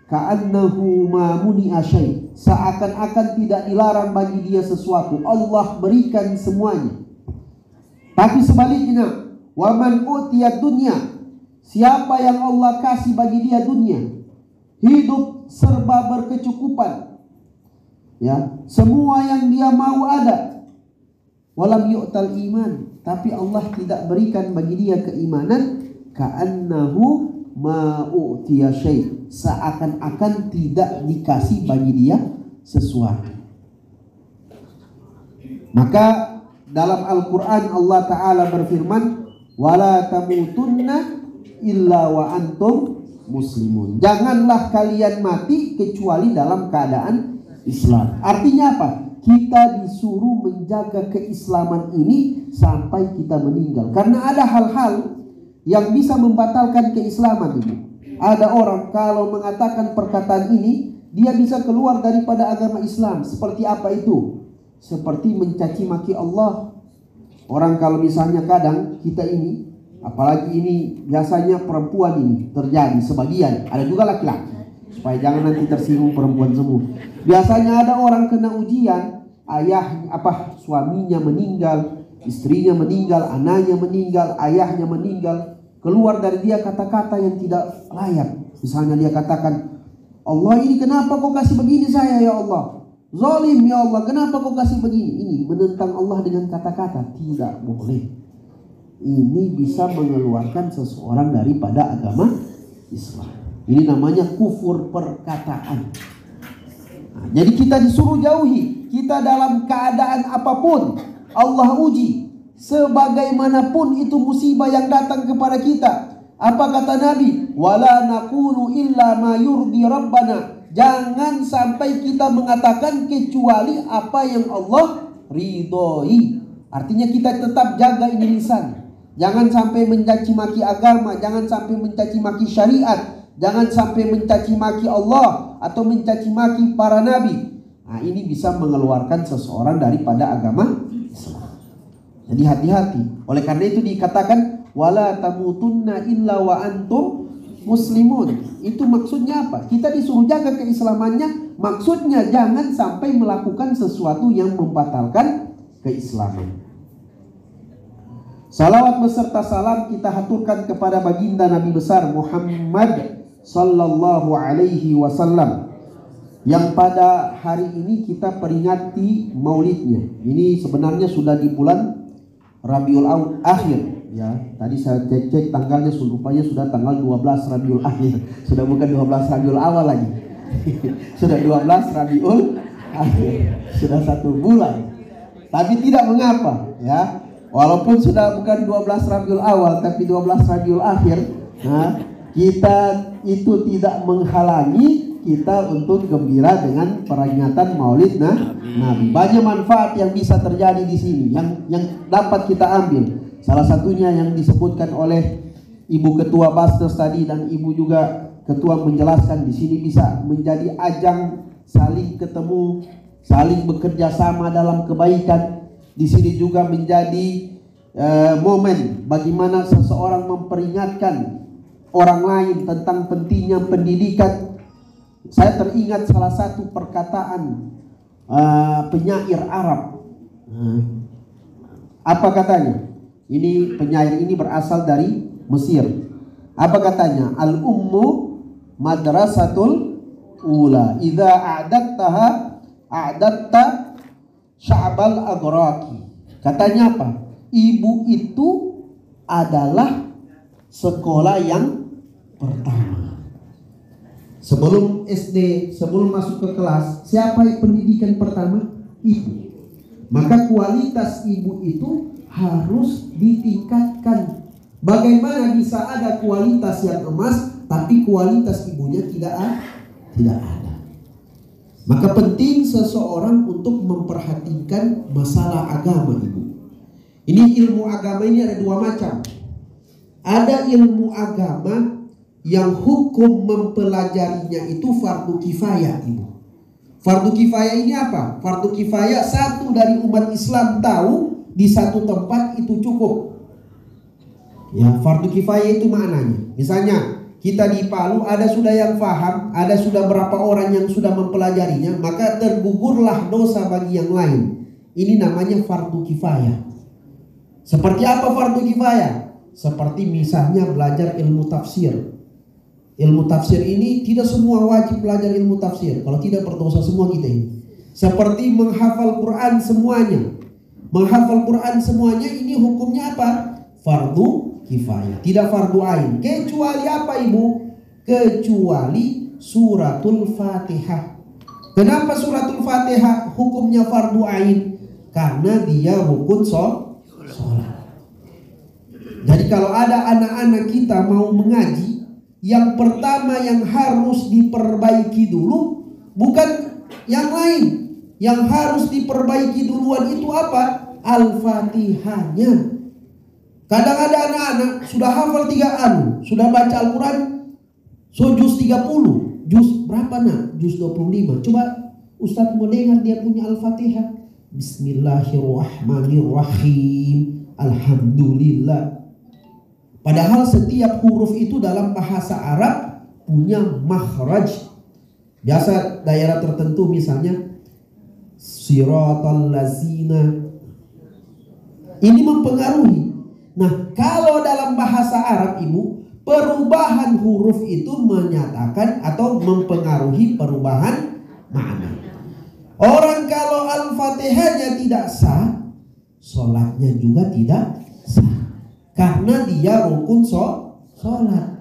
ka'annahu ma muni'a syai', seakan-akan tidak dilarang bagi dia sesuatu, Allah berikan semuanya. Tapi sebaliknya, wa man utiyad dunya, siapa yang Allah kasih bagi dia dunia, hidup serba berkecukupan, ya, semua yang dia mau ada, walam yu'tal iman, tapi Allah tidak berikan bagi dia keimanan, ka'annahu ma'u'tiya syai', seakan-akan tidak dikasih bagi dia sesuatu. Maka dalam Al-Quran Allah Ta'ala berfirman, wala tamutunna illa wa antum muslimun, janganlah kalian mati kecuali dalam keadaan Islam. Artinya apa? Kita disuruh menjaga keislaman ini sampai kita meninggal. Karena ada hal-hal yang bisa membatalkan keislaman itu. Ada orang kalau mengatakan perkataan ini, dia bisa keluar daripada agama Islam. Seperti apa itu? Seperti mencaci maki Allah. Orang kalau misalnya kadang kita ini, apalagi ini biasanya perempuan ini terjadi sebagian, ada juga laki-laki, supaya jangan nanti tersinggung perempuan semua. Biasanya ada orang kena ujian, suaminya meninggal, istrinya meninggal, anaknya meninggal, ayahnya meninggal, keluar dari dia kata-kata yang tidak layak. Misalnya dia katakan, Allah ini kenapa kau kasih begini saya ya Allah? Zalim ya Allah, kenapa kau kasih begini? Ini menentang Allah dengan kata-kata, tidak boleh. Ini bisa mengeluarkan seseorang daripada agama Islam. Ini namanya kufur perkataan. Nah, jadi kita disuruh jauhi. Kita dalam keadaan apapun Allah uji, sebagaimanapun itu musibah yang datang kepada kita. Apa kata Nabi? Wala naqulu illa ma yurdi rabbana. Jangan sampai kita mengatakan kecuali apa yang Allah ridhoi. Artinya kita tetap jaga ini lisan. Jangan sampai mencaci maki agama, jangan sampai mencaci maki syariat, jangan sampai mencaci maki Allah atau mencaci maki para nabi. Nah, ini bisa mengeluarkan seseorang daripada agama Islam. Jadi hati-hati. Oleh karena itu dikatakan wala tamutunna illa wa antum muslimun. Itu maksudnya apa? Kita disuruh jaga keislamannya. Maksudnya jangan sampai melakukan sesuatu yang membatalkan keislaman. Salawat beserta salam kita haturkan kepada baginda Nabi besar Muhammad sallallahu alaihi wasallam yang pada hari ini kita peringati maulidnya. Ini sebenarnya sudah di bulan Rabiul Akhir ya. Tadi saya cek tanggalnya, rupanya sudah tanggal 12 Rabiul Akhir. Sudah bukan 12 Rabiul Awal lagi. Sudah 12 Rabiul Akhir. Sudah 1 bulan. Tapi tidak mengapa ya. Walaupun sudah bukan 12 Rabiul Awal tapi 12 Rabiul Akhir, nah, kita itu tidak menghalangi kita untuk gembira dengan peringatan Maulid Nabi. Banyak manfaat yang bisa terjadi di sini yang dapat kita ambil. Salah satunya yang disebutkan oleh Ibu Ketua Basnas tadi dan Ibu juga Ketua menjelaskan, di sini bisa menjadi ajang saling ketemu, saling bekerja sama dalam kebaikan. Di sini juga menjadi momen bagaimana seseorang memperingatkan orang lain tentang pentingnya pendidikan. Saya teringat salah satu perkataan penyair Arab. Apa katanya? Ini penyair ini berasal dari Mesir. Apa katanya? Al-ummu madrasatul ula. Idza a'dattaha a'datta sya'bal agraqi. Katanya apa? Ibu itu adalah sekolah yang pertama. Sebelum SD, sebelum masuk ke kelas, siapa yang pendidikan pertama? Ibu. Maka kualitas ibu itu harus ditingkatkan. Bagaimana bisa ada kualitas yang emas tapi kualitas ibunya tidak ada? Maka penting seseorang untuk memperhatikan masalah agama ibu. Ini ilmu agama ini ada 2 macam. Ada ilmu agama yang hukum mempelajarinya itu fardu kifayah ibu. Fardu kifayah ini apa? Fardu kifayah satu dari umat Islam tahu di satu tempat itu cukup. Ya, fardu kifayah itu maknanya. Misalnya kita di Palu ada sudah yang paham, ada sudah berapa orang yang sudah mempelajarinya, maka tergugurlah dosa bagi yang lain. Ini namanya fardu kifayah. Seperti apa fardu kifayah? Seperti misalnya belajar ilmu tafsir. Ilmu tafsir ini tidak semua wajib belajar ilmu tafsir. Kalau tidak berdosa semua kita ini. Seperti menghafal Quran semuanya. Menghafal Quran semuanya ini hukumnya apa? Fardu kifayah, tidak fardu ain. Kecuali apa ibu? Kecuali suratul Fatihah. Kenapa suratul Fatihah hukumnya fardu ain? Karena dia rukun sholat. Jadi kalau ada anak-anak kita mau mengaji, yang pertama yang harus diperbaiki dulu bukan yang lain. Yang harus diperbaiki duluan itu apa? Al-Fatihahnya. Kadang ada anak-anak sudah hafal 3 sudah baca Al-Quran, juz 30, juz berapa nak? Juz 25. Coba Ustadz mau dengar dia punya Al-Fatihah. Bismillahirrahmanirrahim. Alhamdulillah. Padahal setiap huruf itu dalam bahasa Arab punya makhraj. Biasa daerah tertentu misalnya siratal lazina. Ini mempengaruhi. Nah, kalau dalam bahasa Arab ibu, perubahan huruf itu menyatakan atau mempengaruhi perubahan makna. Orang kalau Al-Fatihahnya tidak sah, sholatnya juga tidak sah. Karena dia rukun sholat.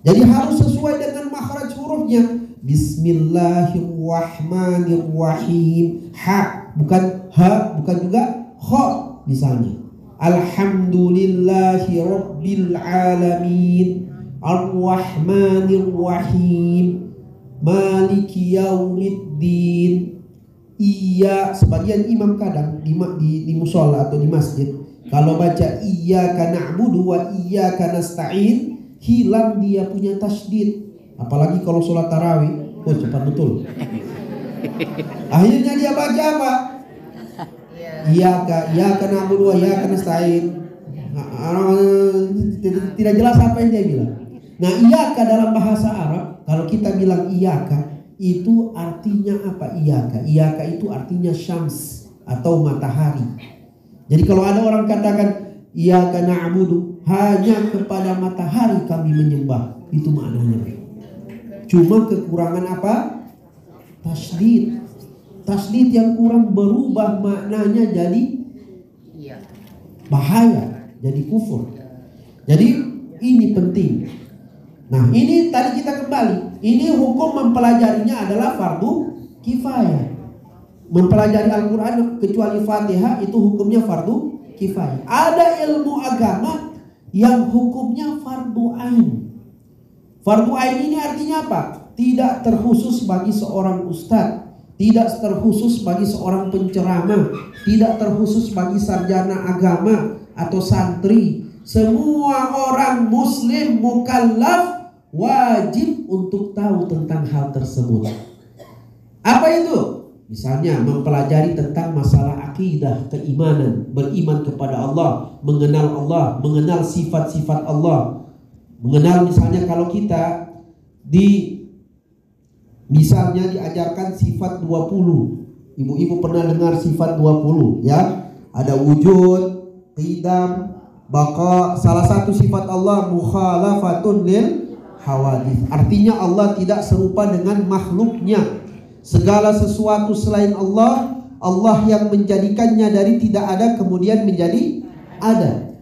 Jadi harus sesuai dengan makhraj hurufnya. Bismillahirrahmanirrahim. Ha, bukan ha, bukan juga kha misalnya. Alhamdulillahi Rabbil Alamin, Ar-Rahmanir Rahim, Maliki Yaumiddin. Iya, sebagian imam kadang di musola atau di masjid kalau baca iyyaka na'budu wa iyyaka nasta'in, hilang dia punya tasydid. Apalagi kalau sholat tarawih, oh cepat betul. Akhirnya dia baca apa? Iyyaka na'budu wa iyyaka nasta'in. Tidak jelas apa yang dia bilang. Nah, iyyaka dalam bahasa Arab, kalau kita bilang iyyaka, itu artinya apa? Iyyaka itu artinya syams atau matahari. Jadi kalau ada orang katakan iyyaka na'budu, hanya kepada matahari kami menyembah, itu maknanya. Cuma kekurangan apa? Tasydid. Tasydid yang kurang berubah maknanya jadi bahaya, jadi kufur. Jadi ini penting. Nah, ini tadi kita kembali. Ini hukum mempelajarinya adalah fardu kifayah. Mempelajari Al-Quran kecuali Fatihah itu hukumnya fardu kifayah. Ada ilmu agama yang hukumnya fardu ain. Fardu ain ini artinya apa? Tidak terkhusus bagi seorang ustadz, tidak terkhusus bagi seorang penceramah, tidak terkhusus bagi sarjana agama atau santri. Semua orang muslim mukallaf wajib untuk tahu tentang hal tersebut. Apa itu? Misalnya mempelajari tentang masalah akidah, keimanan, beriman kepada Allah, mengenal sifat-sifat Allah. Mengenal misalnya kalau kita misalnya diajarkan sifat 20. Ibu-ibu pernah dengar sifat 20 ya? Ada wujud, qidam, baqa. Salah satu sifat Allah mukhalafatun lil hawadith. Artinya Allah tidak serupa dengan makhluknya. Segala sesuatu selain Allah, Allah yang menjadikannya dari tidak ada kemudian menjadi ada.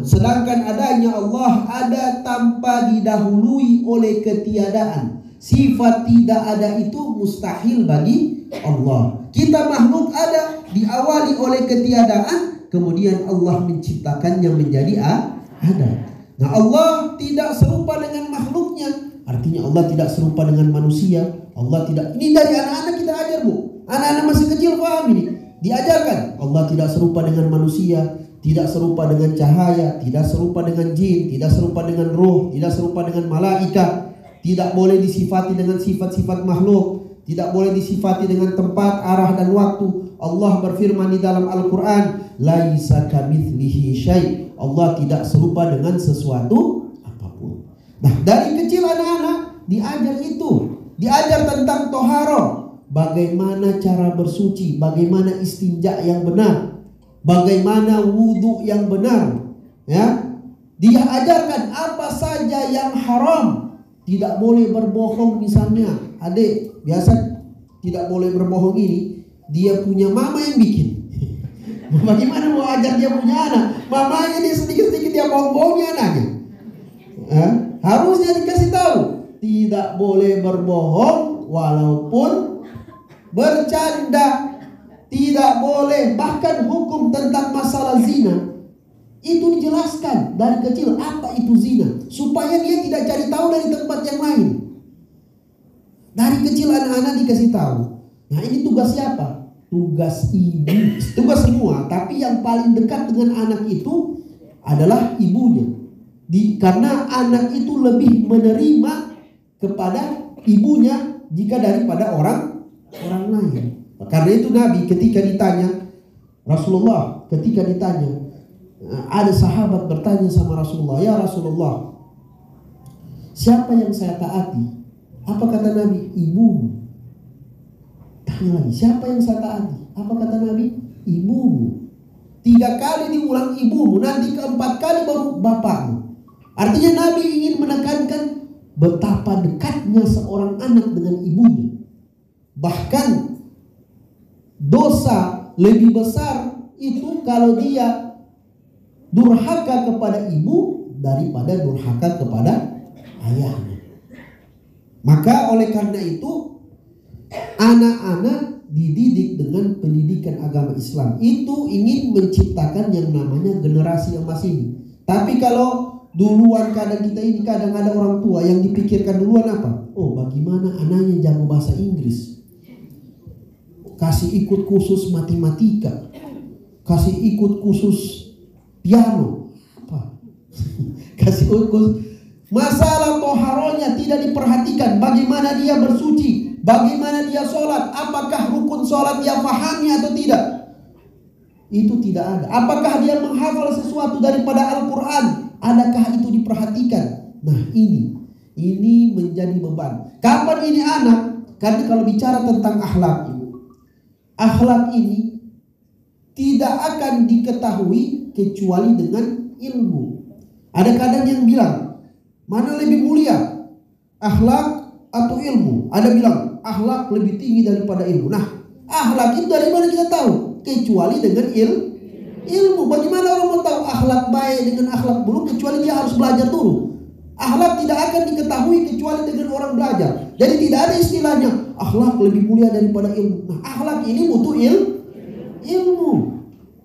Sedangkan adanya Allah ada tanpa didahului oleh ketiadaan. Sifat tidak ada itu mustahil bagi Allah. Kita makhluk ada, diawali oleh ketiadaan, kemudian Allah menciptakannya menjadi ada. Nah, Allah tidak serupa dengan makhluknya. Artinya Allah tidak serupa dengan manusia. Allah tidak. Ini dari anak-anak kita ajar, Bu. Anak-anak masih kecil paham ini. Diajarkan Allah tidak serupa dengan manusia, tidak serupa dengan cahaya, tidak serupa dengan jin, tidak serupa dengan ruh, tidak serupa dengan malaikat. Tidak boleh disifati dengan sifat-sifat makhluk, tidak boleh disifati dengan tempat, arah dan waktu. Allah berfirman di dalam Al-Quran, laisa kamitslihi syai'. Allah tidak serupa dengan sesuatu apapun. Nah, dari kecil anak-anak diajar itu, diajar tentang toharoh, bagaimana cara bersuci, bagaimana istinja yang benar, bagaimana wudhu yang benar, ya. Dia ajarkan apa saja yang haram. Tidak boleh berbohong misalnya. Adik biasa tidak boleh berbohong ini, dia punya mama yang bikin. Bagaimana mau ajar dia punya anak? Mamanya dia sedikit-sedikit dia bohong-bohongnya anaknya. Harusnya dikasih tahu. Tidak boleh berbohong walaupun bercanda. Tidak boleh. Bahkan hukum tentang masalah zina itu dijelaskan dari kecil apa itu zina, supaya dia tidak cari tahu dari tempat yang lain. Dari kecil anak-anak dikasih tahu. Nah, ini tugas siapa? Tugas ibu, tugas semua. Tapi yang paling dekat dengan anak itu adalah ibunya. Karena anak itu lebih menerima kepada ibunya jika daripada orang lain. Karena itu Nabi ketika ditanya, Rasulullah ketika ditanya, ada sahabat bertanya sama Rasulullah, ya Rasulullah, siapa yang saya taati? Apa kata Nabi? Ibumu. Tanya lagi, siapa yang saya taati? Apa kata Nabi? Ibumu. 3 kali diulang ibumu, nanti keempat kali baru bapakmu. Artinya Nabi ingin menekankan betapa dekatnya seorang anak dengan ibunya. Bahkan dosa lebih besar itu kalau dia durhaka kepada ibu daripada durhaka kepada ayahnya. Maka oleh karena itu anak-anak dididik dengan pendidikan agama Islam. Itu ingin menciptakan yang namanya generasi emas ini. Tapi kalau duluan kadang ada orang tua yang dipikirkan duluan apa? Oh, bagaimana anaknya jago bahasa Inggris, kasih ikut kursus matematika, kasih ikut kursus piano, apa? Kasih ikut. Masalah toharonya tidak diperhatikan. Bagaimana dia bersuci, bagaimana dia sholat, apakah rukun sholat dia pahami atau tidak, itu tidak ada. Apakah dia menghafal sesuatu daripada Al-Quran, adakah itu diperhatikan? Nah, ini menjadi beban. Kapan ini anak? Karena kalau bicara tentang akhlak, akhlak ini tidak akan diketahui kecuali dengan ilmu. Ada kadang yang bilang, mana lebih mulia, akhlak atau ilmu? Ada bilang akhlak lebih tinggi daripada ilmu. Nah, akhlak itu dari mana kita tahu? Kecuali dengan ilmu. Bagaimana orang mau tahu akhlak baik dengan akhlak buruk kecuali dia harus belajar dulu? Akhlak tidak akan diketahui kecuali dengan orang belajar. Jadi tidak ada istilahnya akhlak lebih mulia daripada ilmu. Nah, akhlak ini butuh ilmu.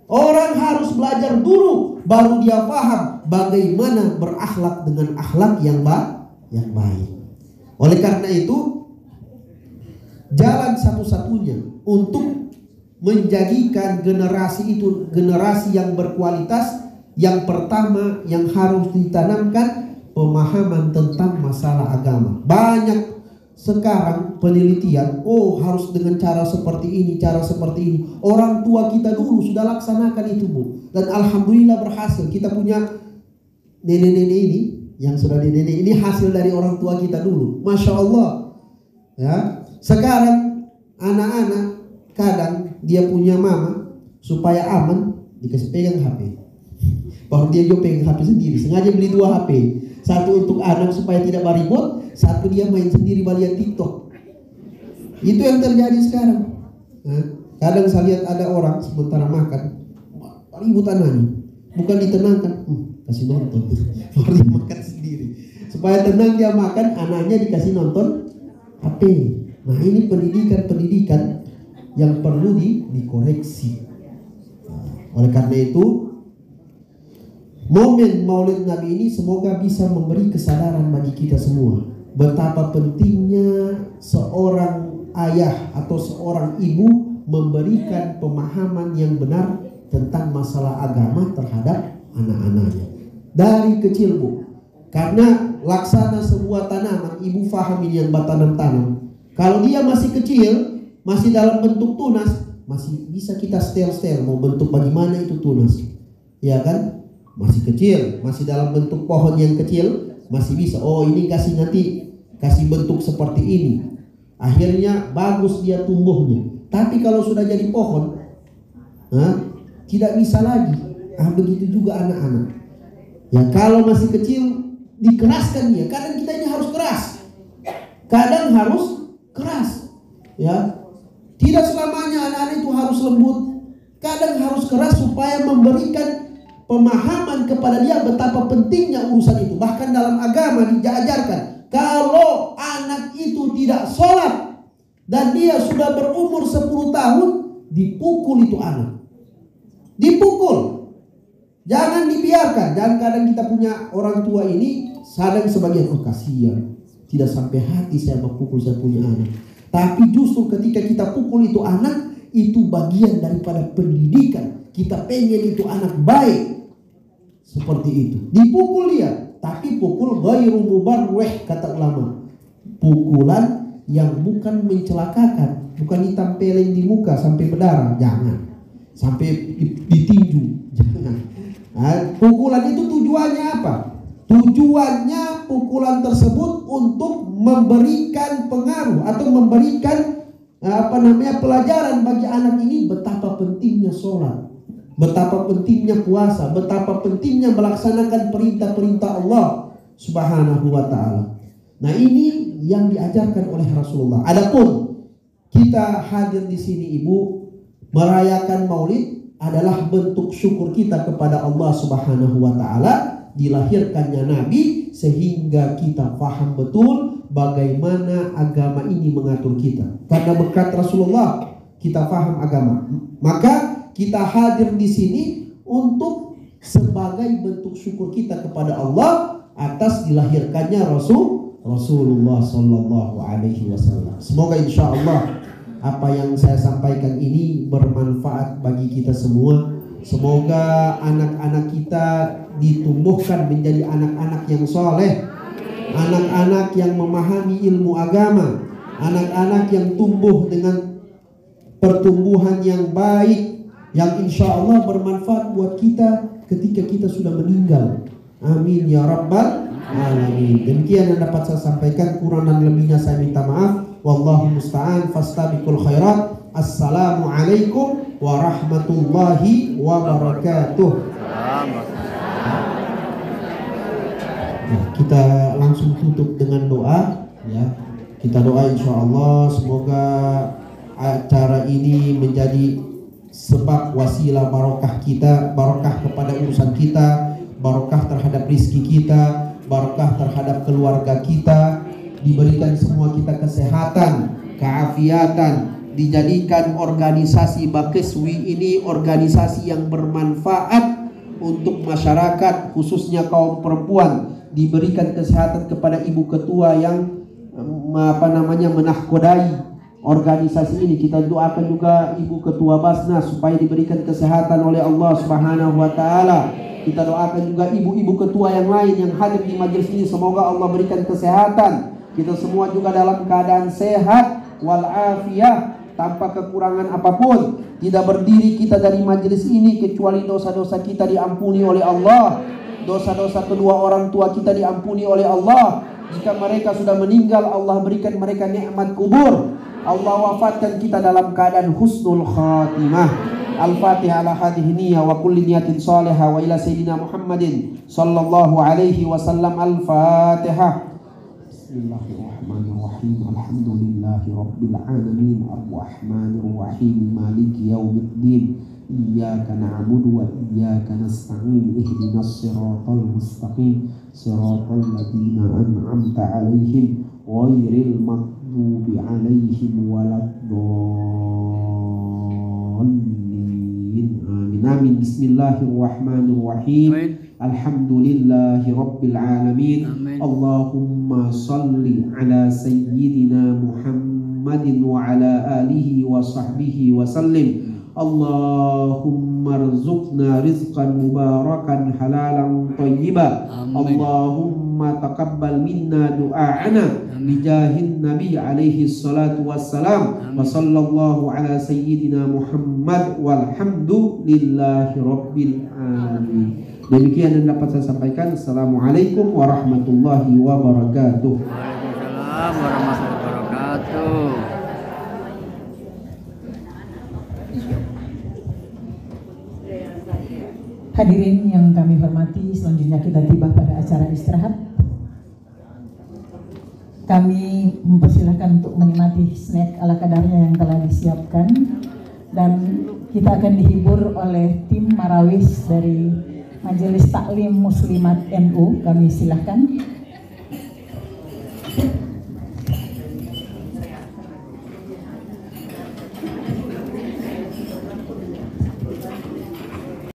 Orang harus belajar dulu, baru dia paham bagaimana berakhlak dengan akhlak yang baik. Oleh karena itu, jalan satu-satunya untuk menjadikan generasi itu generasi yang berkualitas, yang pertama yang harus ditanamkan pemahaman tentang masalah agama. Banyak sekarang penelitian, harus dengan cara seperti ini, cara seperti ini. Orang tua kita dulu sudah laksanakan itu, Bu. Dan alhamdulillah berhasil. Kita punya nenek-nenek ini, yang sudah nenek ini hasil dari orang tua kita dulu. Masya Allah. Ya. Sekarang anak-anak kadang dia punya mama, supaya aman dikasih pegang HP. Baru dia juga pegang HP sendiri. Sengaja beli 2 HP. Satu untuk anak supaya tidak beribut, satu dia main sendiri balian TikTok. Itu yang terjadi sekarang. Nah, kadang saya lihat ada orang sementara makan, ribut anaknya, bukan ditenangkan, kasih nonton, baru dia makan sendiri. Supaya tenang dia makan, anaknya dikasih nonton HP. Nah, ini pendidikan yang perlu dikoreksi. Oleh karena itu, momen Maulid Nabi ini semoga bisa memberi kesadaran bagi kita semua betapa pentingnya seorang ayah atau seorang ibu memberikan pemahaman yang benar tentang masalah agama terhadap anak-anaknya dari kecil, Bu. Karena laksana sebuah tanaman, ibu faham ini yang bertanam-tanam. Kalau dia masih kecil, masih dalam bentuk tunas, masih bisa kita setel-setel mau bentuk bagaimana itu tunas, ya kan? Masih kecil, masih dalam bentuk pohon yang kecil, masih bisa. Oh, ini kasih bentuk seperti ini. Akhirnya bagus dia tumbuhnya. Tapi kalau sudah jadi pohon, tidak bisa lagi. Begitu juga anak-anak. Ya, kalau masih kecil dikeraskan dia. Kadang kita ini harus keras. Kadang harus keras. Ya, tidak selamanya anak-anak itu harus lembut. Kadang harus keras supaya memberikan pemahaman kepada dia betapa pentingnya urusan itu. Bahkan dalam agama diajarkan, kalau anak itu tidak sholat dan dia sudah berumur 10 tahun, dipukul itu anak. Dipukul. Jangan dibiarkan. Dan kadang kita punya orang tua ini, sadar sebagian, kasihan, tidak sampai hati saya memukul saya punya anak. Tapi justru ketika kita pukul itu anak, itu bagian daripada pendidikan. Kita pengen itu anak baik. Seperti itu. Dipukul dia, tapi pukul ghairu mubarrih, kata ulama. Pukulan yang bukan mencelakakan, bukan ditempelin di muka sampai berdarah, jangan. Sampai ditinju, jangan. Pukulan itu tujuannya apa? Tujuannya pukulan tersebut untuk memberikan pengaruh atau memberikan pelajaran bagi anak ini betapa pentingnya sholat, betapa pentingnya puasa, betapa pentingnya melaksanakan perintah-perintah Allah Subhanahu wa ta'ala. Nah, ini yang diajarkan oleh Rasulullah. Adapun kita hadir di sini, Ibu, merayakan Maulid adalah bentuk syukur kita kepada Allah Subhanahu wa ta'ala dilahirkannya Nabi, sehingga kita paham betul bagaimana agama ini mengatur kita. Karena berkat Rasulullah kita paham agama. Maka kita hadir di sini untuk sebagai bentuk syukur kita kepada Allah atas dilahirkannya Rasulullah Sallallahu Alaihi Wasallam. Semoga insya Allah apa yang saya sampaikan ini bermanfaat bagi kita semua. Semoga anak-anak kita ditumbuhkan menjadi anak-anak yang soleh, anak-anak yang memahami ilmu agama, anak-anak yang tumbuh dengan pertumbuhan yang baik, yang insya Allah bermanfaat buat kita ketika kita sudah meninggal. Amin ya rabbal alamin. Demikian yang dapat saya sampaikan, kurang dan lebihnya saya minta maaf. Wallahu musta'an, fastabiqul khairat. Assalamualaikum warahmatullahi wabarakatuh. Nah, kita langsung tutup dengan doa ya. Kita doa insya Allah semoga acara ini menjadi sebab wasilah barokah kita, barokah kepada urusan kita, barokah terhadap rizki kita, barokah terhadap keluarga kita, diberikan semua kita kesehatan, keafiatan, dijadikan organisasi Bakeswi ini organisasi yang bermanfaat untuk masyarakat, khususnya kaum perempuan, diberikan kesehatan kepada ibu ketua yang menahkodai organisasi ini. Kita doakan juga ibu ketua Basnas supaya diberikan kesehatan oleh Allah Subhanahu wa taala. Kita doakan juga ibu-ibu ketua yang lain yang hadir di majelis ini, semoga Allah berikan kesehatan. Kita semua juga dalam keadaan sehat walafiat, tanpa kekurangan apapun. Tidak berdiri kita dari majelis ini kecuali dosa-dosa kita diampuni oleh Allah, dosa-dosa kedua orang tua kita diampuni oleh Allah. Jika mereka sudah meninggal, Allah berikan mereka nikmat kubur. Allah wafatkan kita dalam keadaan husnul khatimah. Al-Fatihah ala hadhihi niyyah wa kulli niyatin salihah wa ila sayyidina Muhammadin sallallahu alaihi wasallam. Al-Fatihah. Bismillahirrahmanirrahim. Alhamdulillahi rabbil alamin. Ar-Rahmanir Rahim. Maliki yaumiddin. Iyyaka na'budu wa iyyaka nasta'in. Ihdinas siratal mustaqim. Siratal ladzina an'amta 'alaihim ghairil maghdubi 'alaihim waladdallin. Amin. Amin. Bismillahirrahmanirrahim. Alhamdulillahi rabbil alamin. Allahumma salli ala sayyidina Muhammadin wa ala alihi wa sahbihi wa sallim. Allahumma rzuqna rizqan mubarakan halalan tayyiba. Allahumma taqabbal minna du'a'ana bijahin nabi alaihi salatu wassalam. Wa sallallahu ala sayyidina Muhammad walhamdulillahi rabbil alamin. Demikian yang dapat saya sampaikan. Assalamualaikum warahmatullahi wabarakatuh. Waalaikumsalam warahmatullahi wabarakatuh. Hadirin yang kami hormati, selanjutnya kita tiba pada acara istirahat. Kami mempersilahkan untuk menikmati snack ala kadarnya yang telah disiapkan, dan kita akan dihibur oleh tim Marawis dari Majelis Taklim Muslimat NU. Kami silahkan.